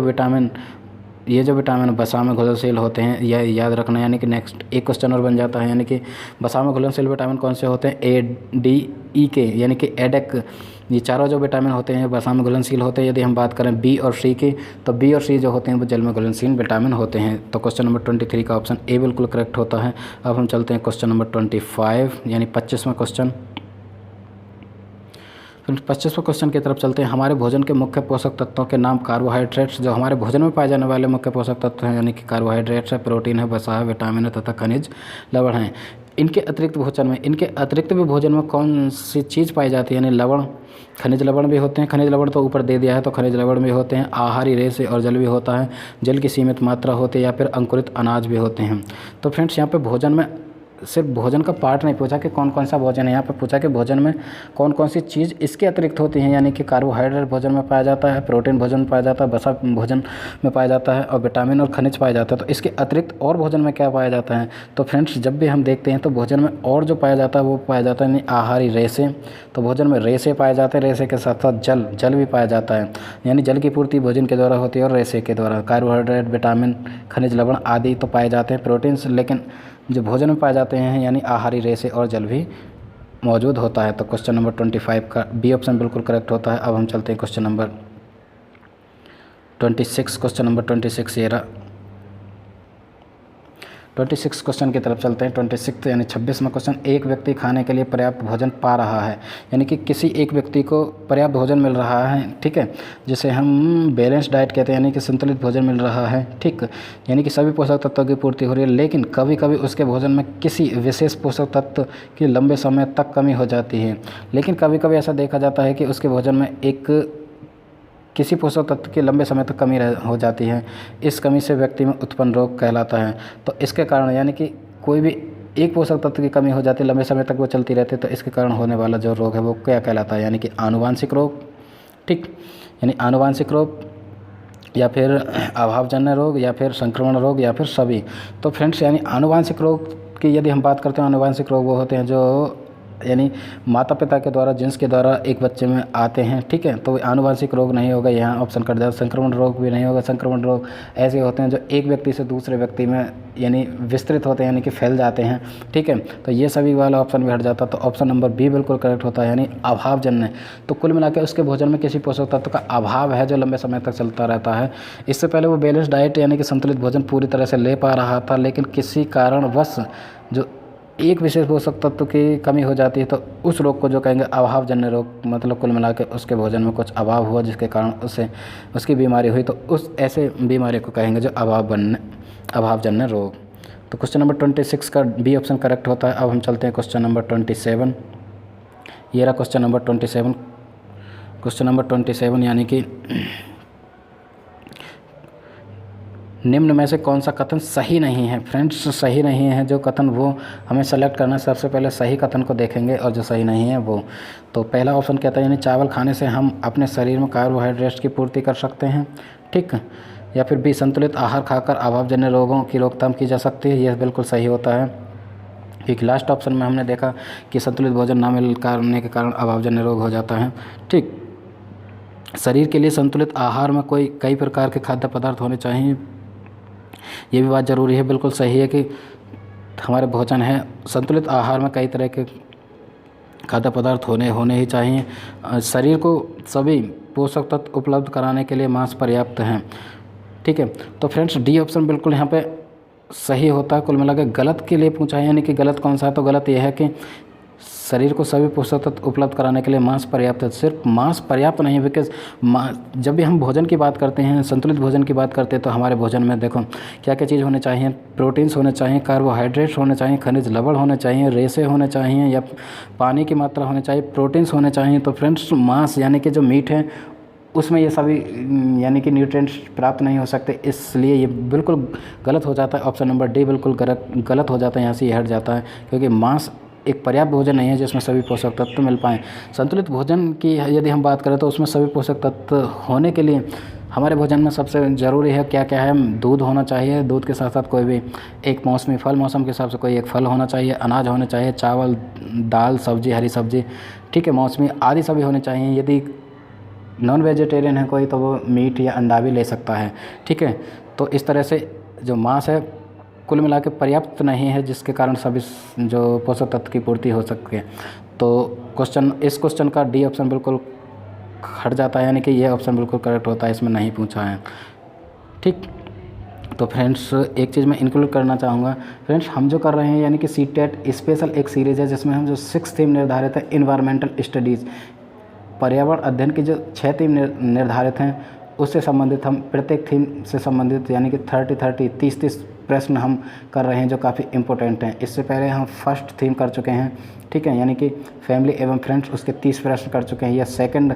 ये जो विटामिन वसा में घुलनशील होते हैं, यह याद रखना। यानी कि नेक्स्ट एक क्वेश्चन और बन जाता है, यानी कि वसा में घुलनशील विटामिन कौन से होते हैं, ADE के, यानी कि एडेक। ये चारों जो विटामिन होते हैं वसा में घुलनशील होते हैं। यदि हम बात करें बी और सी की, तो बी और सी जो होते हैं वो जल में घुलनशील विटामिन होते हैं। तो क्वेश्चन नंबर 23 का ऑप्शन ए बिल्कुल करेक्ट होता है। अब हम चलते हैं क्वेश्चन नंबर 25 यानी 25वां क्वेश्चन। फिर 25वें क्वेश्चन की तरफ चलते हैं। हमारे भोजन के मुख्य पोषक तत्वों के नाम। कार्बोहाइड्रेट्स, जो हमारे भोजन में पाए जाने वाले मुख्य पोषक तत्व हैं, यानी कि कार्बोहाइड्रेट्स है, प्रोटीन है, वसा है, विटामिन है तथा खनिज लवण हैं। इनके अतिरिक्त भी भोजन में कौन सी चीज़ पाई जाती है, यानी लवण, खनिज लवण भी होते हैं। खनिज लवण तो ऊपर दे दिया है, तो खनिज लवण भी होते हैं। आहारी रेशे और जल भी होता है। जल की सीमित मात्रा होती है, या फिर अंकुरित अनाज भी होते हैं। तो फ्रेंड्स यहाँ पे भोजन में सिर्फ भोजन का पार्ट नहीं पूछा कि कौन कौन सा भोजन है, यहाँ पे पूछा कि भोजन में कौन कौन सी चीज़ इसके अतिरिक्त होती हैं, यानी कि कार्बोहाइड्रेट भोजन में पाया जाता है, प्रोटीन भोजन में पाया जाता है, वसा भोजन में पाया जाता है, और विटामिन और खनिज पाया जाता है। तो इसके अतिरिक्त और भोजन में क्या पाया जाता है? तो फ्रेंड्स जब भी हम देखते हैं तो भोजन में और जो पाया जाता है वो पाया जाता है, यानी आहारी रेशे। तो भोजन में रेशे पाए जाते हैं, रेशे के साथ साथ जल भी पाया जाता है, यानी जल की पूर्ति भोजन के द्वारा होती है और रेशे के द्वारा। कार्बोहाइड्रेट, विटामिन, खनिज लवण आदि तो पाए जाते हैं, प्रोटीन्स, लेकिन जो भोजन में पाए जाते हैं यानी आहारी रेशे और जल भी मौजूद होता है। तो क्वेश्चन नंबर 25 का बी ऑप्शन बिल्कुल करेक्ट होता है। अब हम चलते हैं क्वेश्चन नंबर 26। क्वेश्चन नंबर 26 ये रहा। 26 क्वेश्चन की तरफ चलते हैं। 26 यानी 26वां क्वेश्चन। एक व्यक्ति खाने के लिए पर्याप्त भोजन पा रहा है, यानी कि किसी एक व्यक्ति को पर्याप्त भोजन मिल रहा है, ठीक है, जिसे हम बैलेंस डाइट कहते हैं, यानी कि संतुलित भोजन मिल रहा है, ठीक, यानी कि सभी पोषक तत्वों की पूर्ति हो रही है। लेकिन कभी कभी उसके भोजन में किसी विशेष पोषक तत्व की लंबे समय तक कमी हो जाती है। लेकिन कभी कभी ऐसा देखा जाता है कि उसके भोजन में किसी पोषक तत्व की लंबे समय तक कमी हो जाती है। इस कमी से व्यक्ति में उत्पन्न रोग कहलाता है। तो इसके कारण, यानी कि कोई भी एक पोषक तत्व की कमी हो जाती है, लंबे समय तक वो चलती रहती है, तो इसके कारण होने वाला जो रोग है वो क्या कहलाता है, यानी कि आनुवांशिक रोग, ठीक, यानी आनुवांशिक रोग, या फिर अभावजन्य रोग, या फिर संक्रमण रोग, या फिर सभी। तो फ्रेंड्स यानी आनुवांशिक रोग की यदि हम बात करते हैं, आनुवांशिक रोग वो होते हैं जो यानी माता पिता के द्वारा, जिन्स के द्वारा एक बच्चे में आते हैं, ठीक है, तो आनुवांशिक रोग नहीं होगा, यहाँ ऑप्शन कट जाए। संक्रमण रोग भी नहीं होगा। संक्रमण रोग ऐसे होते हैं जो एक व्यक्ति से दूसरे व्यक्ति में यानी विस्तृत होते हैं, यानी कि फैल जाते हैं, ठीक है, तो ये सभी वाला ऑप्शन भी हट जाता। तो ऑप्शन नंबर बी बिल्कुल करेक्ट होता है, यानी अभावजन्य। तो कुल मिलाकर उसके भोजन में किसी पोषक तत्व का अभाव है जो लंबे समय तक चलता रहता है। इससे पहले वो बैलेंस डाइट यानी कि संतुलित भोजन पूरी तरह से ले पा रहा था, लेकिन किसी कारणवश जो एक विशेष पोषक तत्व की कमी हो जाती है, तो उस रोग को जो कहेंगे अभावजन्य रोग, मतलब कुल मिला के उसके भोजन में कुछ अभाव हुआ जिसके कारण उसे उसकी बीमारी हुई, तो उस ऐसे बीमारी को कहेंगे जो अभावजन्य रोग। तो क्वेश्चन नंबर 26 का बी ऑप्शन करेक्ट होता है। अब हम चलते हैं क्वेश्चन नंबर 27। ये रहा क्वेश्चन नंबर 27। क्वेश्चन नंबर 27 यानी कि निम्न में से कौन सा कथन सही नहीं है? फ्रेंड्स सही नहीं है जो कथन वो हमें सेलेक्ट करना है। सबसे पहले सही कथन को देखेंगे और जो सही नहीं है वो। तो पहला ऑप्शन कहता है यानी चावल खाने से हम अपने शरीर में कार्बोहाइड्रेट्स की पूर्ति कर सकते हैं, ठीक। या फिर बी संतुलित आहार खाकर अभावजन्य रोगों की रोकथाम की जा सकती है। यह बिल्कुल सही होता है, क्योंकि लास्ट ऑप्शन में हमने देखा कि संतुलित भोजन न मिलने के कारण अभावजन्य रोग हो जाता है, ठीक। शरीर के लिए संतुलित आहार में कई प्रकार के खाद्य पदार्थ होने चाहिए, ये भी बात ज़रूरी है। बिल्कुल सही है कि हमारे भोजन है संतुलित आहार में कई तरह के खाद्य पदार्थ होने ही चाहिए। शरीर को सभी पोषक तत्व उपलब्ध कराने के लिए मांस पर्याप्त हैं, ठीक है। तो फ्रेंड्स डी ऑप्शन बिल्कुल यहाँ पे सही होता है। कुल मिलाकर गलत के लिए पूछा है, यानी कि गलत कौन सा है? तो गलत यह है कि शरीर को सभी पोषक तत्व उपलब्ध कराने के लिए मांस पर्याप्त है। सिर्फ मांस पर्याप्त नहीं है, बिकॉज जब भी हम भोजन की बात करते हैं, संतुलित भोजन की बात करते हैं, तो हमारे भोजन में देखो क्या क्या चीज़ होने चाहिए। प्रोटीन्स होने चाहिए, कार्बोहाइड्रेट्स होने चाहिए, खनिज लवण होने चाहिए, रेशे होने चाहिए, या पानी की मात्रा होने चाहिए, प्रोटीन्स होने चाहिए। तो फ्रेंड्स मांस यानी कि जो मीट है उसमें ये सभी यानी कि न्यूट्रिएंट्स प्राप्त नहीं हो सकते, इसलिए ये बिल्कुल गलत हो जाता है। ऑप्शन नंबर डी बिल्कुल गलत हो जाता है, यहाँ से ये हट जाता है, क्योंकि मांस एक पर्याप्त भोजन नहीं है जिसमें सभी पोषक तत्व मिल पाएँ। संतुलित भोजन की यदि हम बात करें तो उसमें सभी पोषक तत्व होने के लिए हमारे भोजन में सबसे ज़रूरी है क्या क्या है? दूध होना चाहिए, दूध के साथ साथ कोई भी एक मौसमी फल, मौसम के हिसाब से कोई एक फल होना चाहिए, अनाज होने चाहिए, चावल, दाल, सब्जी, हरी सब्जी, ठीक है, मौसमी आदि सभी होने चाहिए। यदि नॉन वेजिटेरियन है कोई तो वो मीट या अंडा भी ले सकता है, ठीक है। तो इस तरह से जो मांस है कुल मिला के पर्याप्त नहीं है, जिसके कारण सभी जो पोषक तत्व की पूर्ति हो सके। तो इस क्वेश्चन का डी ऑप्शन बिल्कुल हट जाता है, यानी कि यह ऑप्शन बिल्कुल करेक्ट होता है, इसमें नहीं पूछा है, ठीक। तो फ्रेंड्स एक चीज़ मैं इंक्लूड करना चाहूँगा, फ्रेंड्स हम जो कर रहे हैं यानी कि सीटेट स्पेशल एक सीरीज़ है जिसमें हम जो 6 थीम निर्धारित है, इन्वायरमेंटल स्टडीज़, पर्यावरण अध्ययन की जो 6 थीम निर्धारित हैं उससे संबंधित हम प्रत्येक थीम से संबंधित यानी कि 30 प्रश्न हम कर रहे हैं जो काफ़ी इम्पोर्टेंट हैं। इससे पहले हम फर्स्ट थीम कर चुके हैं, ठीक है, यानी कि फैमिली एवं फ्रेंड्स, उसके 30 प्रश्न कर चुके हैं। यह सेकंड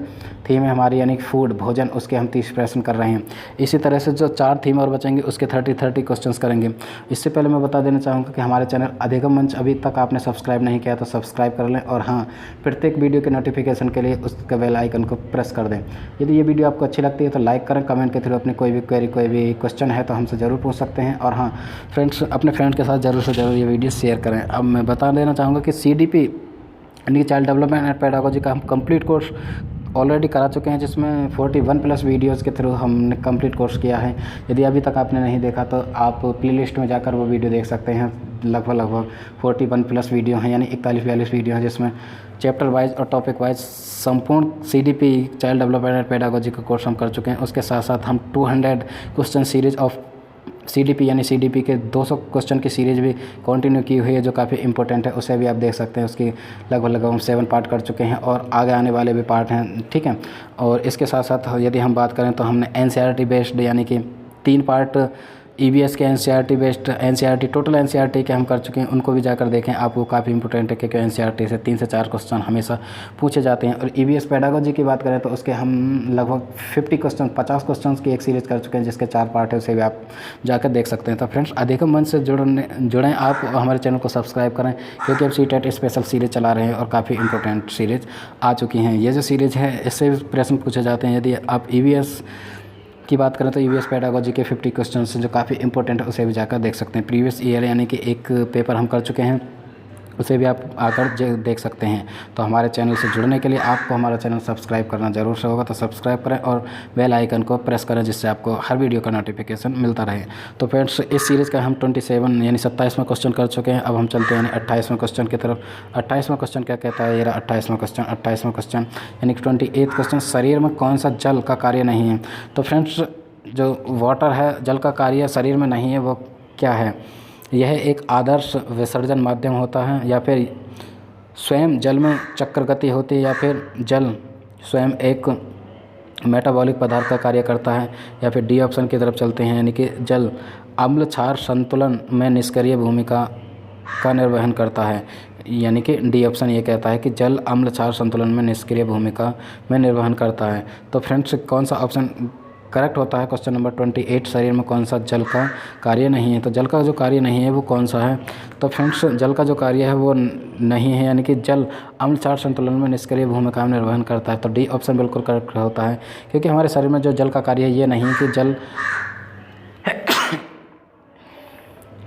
थीम है हमारी यानी कि फूड भोजन, उसके हम 30 प्रश्न कर रहे हैं। इसी तरह से जो 4 थीम और बचेंगे उसके 30 क्वेश्चंस करेंगे। इससे पहले मैं बता देना चाहूँगा कि हमारे चैनल अधिगम मंच अभी तक आपने सब्सक्राइब नहीं किया तो सब्सक्राइब कर लें, और हाँ, प्रत्येक वीडियो के नोटिफिकेशन के लिए उसके बेल आइकन को प्रेस कर दें। यदि ये वीडियो आपको अच्छी लगती है तो लाइक करें, कमेंट के थ्रू अपनी कोई भी क्वेरी, कोई भी क्वेश्चन है तो हमसे ज़रूर पूछ सकते हैं, और हाँ फ्रेंड्स, अपने फ्रेंड के साथ ज़रूर से ज़रूर ये वीडियो शेयर करें। अब मैं बता देना चाहूँगा कि CDP यानी कि चाइल्ड डेवलपमेंट एंड पेडागोजी का हम कंप्लीट कोर्स ऑलरेडी करा चुके हैं, जिसमें 41+ वीडियोज़ के थ्रू हमने कंप्लीट कोर्स किया है। यदि अभी तक आपने नहीं देखा तो आप प्लेलिस्ट में जाकर वो वीडियो देख सकते हैं। लगभग 41+ वीडियो हैं, यानी 41-42 वीडियो हैं, जिसमें चैप्टर वाइज और टॉपिक वाइज संपूर्ण CDP child development and pedagogy का कोर्स हम कर चुके हैं। उसके साथ साथ हम 200 क्वेश्चन सीरीज ऑफ CDP यानी CDP के 200 क्वेश्चन की सीरीज भी कंटिन्यू की हुई है, जो काफ़ी इंपॉर्टेंट है। उसे भी आप देख सकते हैं। उसकी लगभग हम 7 पार्ट कर चुके हैं और आगे आने वाले भी पार्ट हैं, ठीक है। और इसके साथ साथ यदि हम बात करें तो हमने NCERT बेस्ड यानी कि 3 पार्ट EVS के NCERT based, NCERT total NCERT के हम कर चुके हैं। उनको भी जाकर देखें, आपको काफ़ी इंपॉर्टेंट है, क्योंकि NCERT से 3 से 4 क्वेश्चन हमेशा पूछे जाते हैं। और EVS पेडागोजी की बात करें तो उसके हम लगभग 50 क्वेश्चन की एक सीरीज़ कर चुके हैं, जिसके 4 पार्ट है, उसे भी आप जाकर देख सकते हैं। तो फ्रेंड्स, अधिगम मंच से जुड़ें आप, हमारे चैनल को सब्सक्राइब करें, क्योंकि अब CTET स्पेशल सीरीज़ चला रहे हैं और काफ़ी इंपॉर्टेंट सीरीज़ आ चुकी हैं। ये जो सीरीज़ है इससे प्रश्न पूछे जाते हैं। यदि आप EVS की बात करें तो EVS पेडागोजी के 50 क्वेश्चन जो काफ़ी इंपॉर्टेंट है, उसे भी जाकर देख सकते हैं। प्रीवियस ईयर यानी कि एक पेपर हम कर चुके हैं, उसे भी आप आकर देख सकते हैं। तो हमारे चैनल से जुड़ने के लिए आपको हमारा चैनल सब्सक्राइब करना ज़रूर से होगा, तो सब्सक्राइब करें और बेल आइकन को प्रेस करें, जिससे आपको हर वीडियो का नोटिफिकेशन मिलता रहे। तो फ्रेंड्स, इस सीरीज़ का हम 27 यानी 27वां क्वेश्चन कर चुके हैं। अब हम चलते हैं यानी 28वें क्वेश्चन की तरफ। 28वां क्वेश्चन क्या कहता है? ये रहा 28वां क्वेश्चन यानी कि 28 क्वेश्चन, शरीर में कौन सा जल का कार्य नहीं है? तो फ्रेंड्स, जो वाटर है, जल का कार्य शरीर में नहीं है, वो क्या है? यह एक आदर्श विसर्जन माध्यम होता है, या फिर स्वयं जल में चक्र गति होती है, या फिर जल स्वयं एक मेटाबॉलिक पदार्थ का कार्य करता है, या फिर डी ऑप्शन की तरफ चलते हैं, यानी कि जल अम्ल क्षार संतुलन में निष्क्रिय भूमिका का निर्वहन करता है। यानी कि डी ऑप्शन ये कहता है कि जल अम्ल क्षार संतुलन में निष्क्रिय भूमिका में निर्वहन करता है। तो फ्रेंड्स, कौन सा ऑप्शन करेक्ट होता है? क्वेश्चन नंबर 28, शरीर में कौन सा जल का कार्य नहीं है? तो जल का जो कार्य नहीं है वो कौन सा है? तो फ्रेंड्स, जल का जो कार्य है वो नहीं है, यानी कि जल अम्ल क्षार संतुलन में निष्क्रिय भूमिका में निर्वहन करता है। तो डी ऑप्शन बिल्कुल करेक्ट होता है, क्योंकि हमारे शरीर में जो जल का कार्य है ये नहीं है कि जल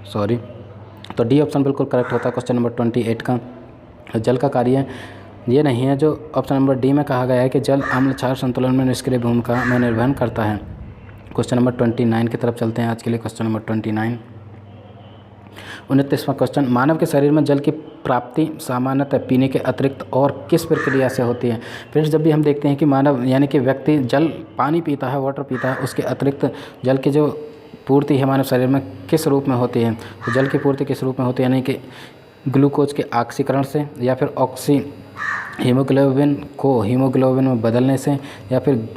सॉरी तो डी ऑप्शन बिल्कुल करेक्ट होता है क्वेश्चन नंबर 28 का। जल का कार्य ये नहीं है, जो ऑप्शन नंबर डी में कहा गया है कि जल अम्ल क्षार संतुलन में निष्क्रिय भूमिका में निर्वहन करता है। क्वेश्चन नंबर 29 की तरफ चलते हैं आज के लिए। क्वेश्चन नंबर 29, 29वां क्वेश्चन, मानव के शरीर में जल की प्राप्ति सामान्यतः पीने के अतिरिक्त और किस प्रक्रिया से होती है? फ्रेंड्स, जब भी हम देखते हैं कि मानव यानी कि व्यक्ति जल पानी पीता है, वाटर पीता है, उसके अतिरिक्त जल की जो पूर्ति है मानव शरीर में किस रूप में होती है? तो जल की पूर्ति किस रूप में होती है? यानी कि ग्लूकोज के ऑक्सीकरण से, या फिर हीमोग्लोबिन को हीमोग्लोबिन में बदलने से, या फिर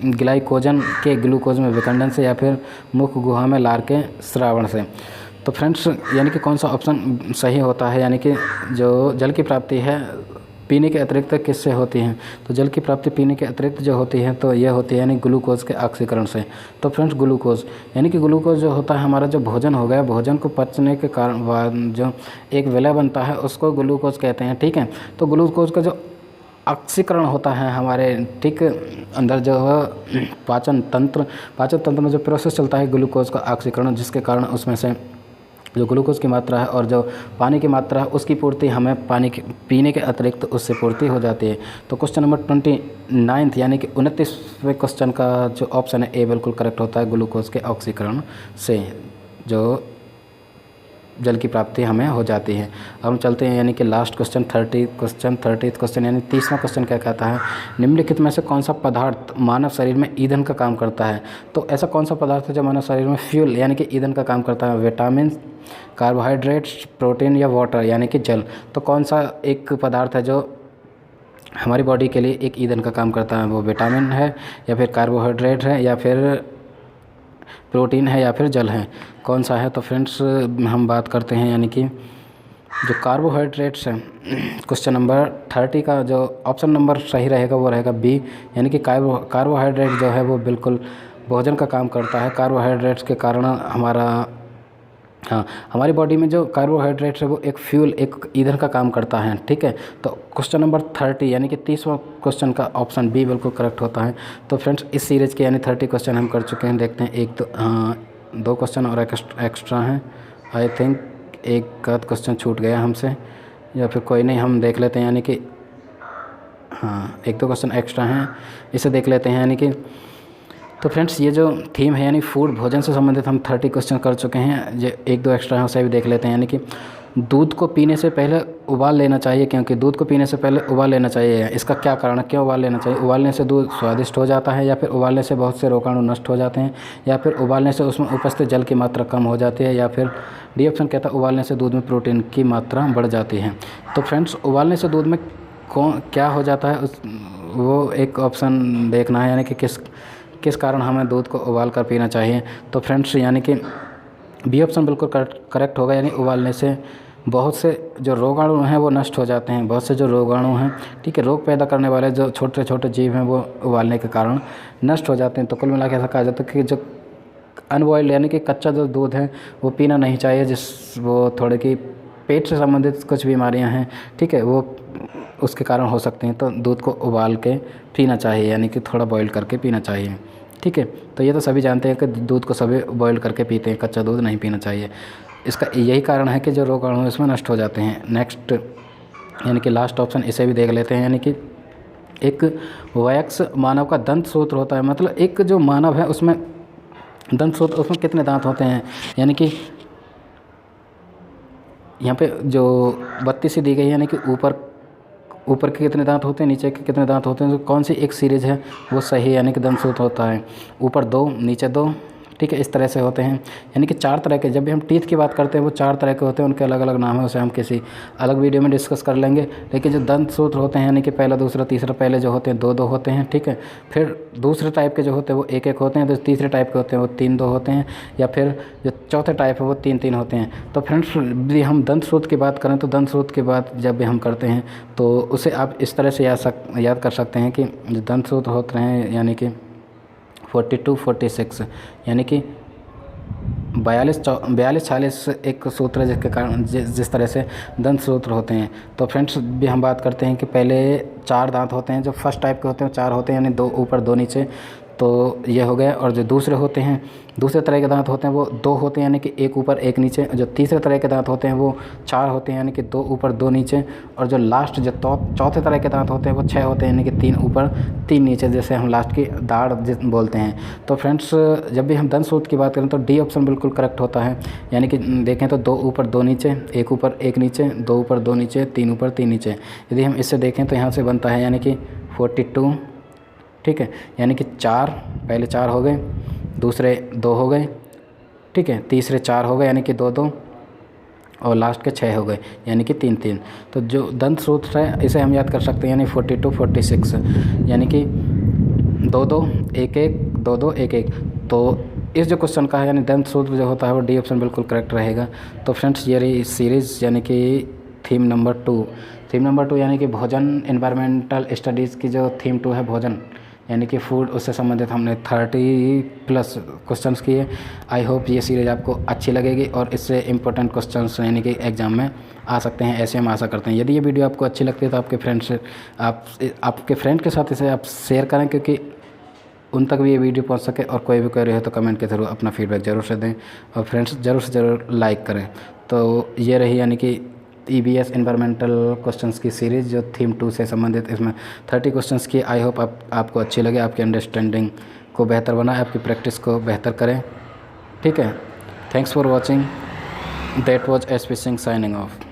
ग्लाइकोजन के ग्लूकोज में विखंडन से, या फिर मुख गुहा में लार के स्रावण से। तो फ्रेंड्स, यानी कि कौन सा ऑप्शन सही होता है? यानी कि जो जल की प्राप्ति है पीने के अतिरिक्त किससे होती है? तो जल की प्राप्ति पीने के अतिरिक्त जो होती है तो यह होती है यानी ग्लूकोज के ऑक्सीकरण से। तो फ्रेंड्स, ग्लूकोज यानी कि ग्लूकोज जो होता है हमारा जो भोजन हो गया, भोजन को पचने के कारण जो एक विलय बनता है उसको ग्लूकोज कहते हैं, ठीक है। तो ग्लूकोज का जो ऑक्सीकरण होता है हमारे ठीक अंदर जो है पाचन तंत्र में जो प्रोसेस चलता है ग्लूकोज का ऑक्सीकरण, जिसके कारण उसमें से जो ग्लूकोज की मात्रा है और जो पानी की मात्रा है उसकी पूर्ति हमें पानी के पीने के अतिरिक्त उससे पूर्ति हो जाती है। तो क्वेश्चन नंबर 29 यानी कि 29वें क्वेश्चन का जो ऑप्शन है ए बिल्कुल करेक्ट होता है, ग्लूकोज के ऑक्सीकरण से जो जल की प्राप्ति हमें हो जाती है। अब हम चलते हैं यानी कि लास्ट क्वेश्चन 30th क्वेश्चन यानी 30वां क्वेश्चन क्या कहता है? निम्नलिखित में से कौन सा पदार्थ मानव शरीर में ईंधन का काम करता है? तो ऐसा कौन सा पदार्थ है जो मानव शरीर में फ्यूल यानी कि ईंधन का काम करता है? विटामिन, कार्बोहाइड्रेट्स, प्रोटीन या वाटर यानी कि जल। तो कौन सा एक पदार्थ है जो हमारी बॉडी के लिए एक ईंधन का काम करता है, वो विटामिन है या फिर कार्बोहाइड्रेट है या फिर प्रोटीन है या फिर जल है, कौन सा है? तो फ्रेंड्स हम बात करते हैं यानी कि जो कार्बोहाइड्रेट्स हैं, क्वेश्चन नंबर 30 का जो ऑप्शन नंबर सही रहेगा वो रहेगा बी, यानी कि कार्बोहाइड्रेट जो है वो बिल्कुल भोजन का काम करता है। कार्बोहाइड्रेट्स के कारण हमारी बॉडी में जो कार्बोहाइड्रेट्स है वो एक फ्यूल, एक ईंधन का काम करता है, ठीक है। तो क्वेश्चन नंबर 30 यानी कि 30वां क्वेश्चन का ऑप्शन बी बिल्कुल करेक्ट होता है। तो फ्रेंड्स इस सीरीज़ के यानी 30 क्वेश्चन हम कर चुके हैं। देखते हैं एक तो दो क्वेश्चन और एक्स्ट्रा हैं। आई थिंक एक आध क्वेश्चन छूट गया हमसे, या फिर कोई नहीं, हम देख लेते हैं। यानी कि एक दो क्वेश्चन एक्स्ट्रा हैं, इसे देख लेते हैं। यानी कि तो फ्रेंड्स ये जो थीम है यानी फूड, भोजन से संबंधित हम 30 क्वेश्चन कर चुके हैं। ये एक दो एक्स्ट्रा है, उसे भी देख लेते हैं। यानी कि दूध को पीने से पहले उबाल लेना चाहिए, क्योंकि दूध को पीने से पहले उबाल लेना चाहिए। इसका क्या कारण है, क्यों उबाल लेना चाहिए? उबालने से दूध स्वादिष्ट हो जाता है, या फिर उबालने से बहुत से रोगाणु नष्ट हो जाते हैं, या फिर उबालने से उसमें उपस्थित जल की मात्रा कम हो जाती है, या फिर डी ऑप्शन कहता है उबालने से दूध में प्रोटीन की मात्रा बढ़ जाती है। तो फ्रेंड्स उबालने से दूध में क्या हो जाता है वो एक ऑप्शन देखना है, यानी कि किस कारण हमें दूध को उबाल कर पीना चाहिए। तो फ्रेंड्स यानी कि बी ऑप्शन बिल्कुल करेक्ट होगा, यानी उबालने से बहुत से जो रोगाणु हैं वो नष्ट हो जाते हैं। बहुत से जो रोगाणु हैं, ठीक है, रोग पैदा करने वाले जो छोटे छोटे जीव हैं वो उबालने के कारण नष्ट हो जाते हैं। तो कुल मिला के ऐसा कहा जाता है कि जो अनबॉइल्ड यानी कि कच्चा जो दूध है वो पीना नहीं चाहिए, वो थोड़े कि पेट से संबंधित कुछ बीमारियां हैं, ठीक है, वो उसके कारण हो सकती हैं। तो दूध को उबाल के पीना चाहिए, यानी कि थोड़ा बॉईल करके पीना चाहिए, ठीक है। तो ये तो सभी जानते हैं कि दूध को सभी बॉईल करके पीते हैं, कच्चा दूध नहीं पीना चाहिए। इसका यही कारण है कि जो रोगाणु हैं इसमें नष्ट हो जाते हैं। नेक्स्ट यानी कि लास्ट ऑप्शन, इसे भी देख लेते हैं। यानी कि एक वयस्क मानव का दंत सूत्र होता है, मतलब एक जो मानव है उसमें दंत सूत्र, उसमें कितने दांत होते हैं? यानी कि यहाँ पे जो 32 सी दी गई है, यानी कि ऊपर के कितने दांत होते हैं, नीचे के कितने दांत होते हैं, तो कौन सी एक सीरीज़ है वो सही है? यानी कि दंत सूत्र होता है ऊपर 2 नीचे 2, ठीक है, इस तरह से होते हैं। यानी कि 4 तरह के, जब भी हम टीथ की बात करते हैं वो 4 तरह के होते हैं, उनके अलग अलग नाम है, उसे हम किसी अलग वीडियो में डिस्कस कर लेंगे। लेकिन जो दंत सूत्र होते हैं यानी कि पहला दूसरा तीसरा, पहले जो होते हैं 2-2 होते हैं, ठीक है। फिर दूसरे टाइप के जो होते हैं वो 1-1 होते हैं, तो तीसरे टाइप के होते हैं वो 3-2 होते हैं, या फिर जो चौथे टाइप है वो 3-3 होते हैं। तो फ्रेंड्स यदि हम दंत सूत्र की बात करें तो दंत सूत्र की बात जब भी हम करते हैं तो उसे आप इस तरह से याद कर सकते हैं कि जो दंत सूत्र होते हैं यानी कि 42-46, यानी कि 42-46 एक सूत्र है जिसके कारण जिस तरह से दंत सूत्र होते हैं। तो फ्रेंड्स भी हम बात करते हैं कि पहले 4 दांत होते हैं, जो फर्स्ट टाइप के होते हैं 4 होते हैं, यानी 2 ऊपर 2 नीचे, तो ये हो गए। और जो दूसरे होते हैं, दूसरे तरह के दांत होते हैं वो 2 होते हैं, यानी कि 1 ऊपर 1 नीचे। जो तीसरे तरह के दांत होते हैं वो 4 होते हैं, यानी कि 2 ऊपर 2 नीचे। और जो लास्ट जो चौथे तरह के दांत होते हैं वो 6 होते हैं, यानी कि 3 ऊपर 3 नीचे, जैसे हम लास्ट की दाढ़ बोलते हैं। तो फ्रेंड्स जब भी हम दंत सूत्र की बात करें तो डी ऑप्शन बिल्कुल करेक्ट होता है। यानी कि देखें तो 2 ऊपर 2 नीचे, 1 ऊपर 1 नीचे, 2 ऊपर 2 नीचे, 3 ऊपर 3 नीचे। यदि हम इससे देखें तो यहाँ से बनता है यानी कि 42, ठीक है, यानी कि 4 पहले 4 हो गए, दूसरे 2 हो गए, ठीक है, तीसरे 4 हो गए यानी कि 2-2, और लास्ट के 6 हो गए यानी कि 3-3। तो जो दंत सूत्र है इसे हम याद कर सकते हैं, यानी 42-46, यानी कि 2-2 1-1 2-2 1-1। तो इस जो क्वेश्चन का है यानी दंत सूत्र जो होता है वो डी ऑप्शन बिल्कुल करेक्ट रहेगा। तो फ्रेंड्स ये रही सीरीज़ यानी कि थीम नंबर 2 यानी कि भोजन, एनवायरमेंटल स्टडीज़ की जो थीम 2 है भोजन यानी कि फूड, उससे संबंधित हमने 30+ क्वेश्चंस किए। आई होप ये सीरीज़ आपको अच्छी लगेगी और इससे इम्पोर्टेंट क्वेश्चंस यानी कि एग्ज़ाम में आ सकते हैं, ऐसे हम आशा करते हैं। यदि ये वीडियो आपको अच्छी लगती है तो आपके फ्रेंड के साथ इसे आप शेयर करें, क्योंकि उन तक भी ये वीडियो पहुंच सके। और कोई भी क्वेरी है तो कमेंट के थ्रू अपना फीडबैक ज़रूर से दें, और फ्रेंड्स ज़रूर से ज़रूर लाइक करें। तो ये रही यानी कि EVS एनवायरमेंटल क्वेश्चंस की सीरीज़ जो थीम 2 से संबंधित, इसमें 30 क्वेश्चंस की। आई होप आपको अच्छी लगे, आपकी अंडरस्टैंडिंग को बेहतर बनाए, आपकी प्रैक्टिस को बेहतर करें, ठीक है। Thanks for watching, that was SP Singh signing off.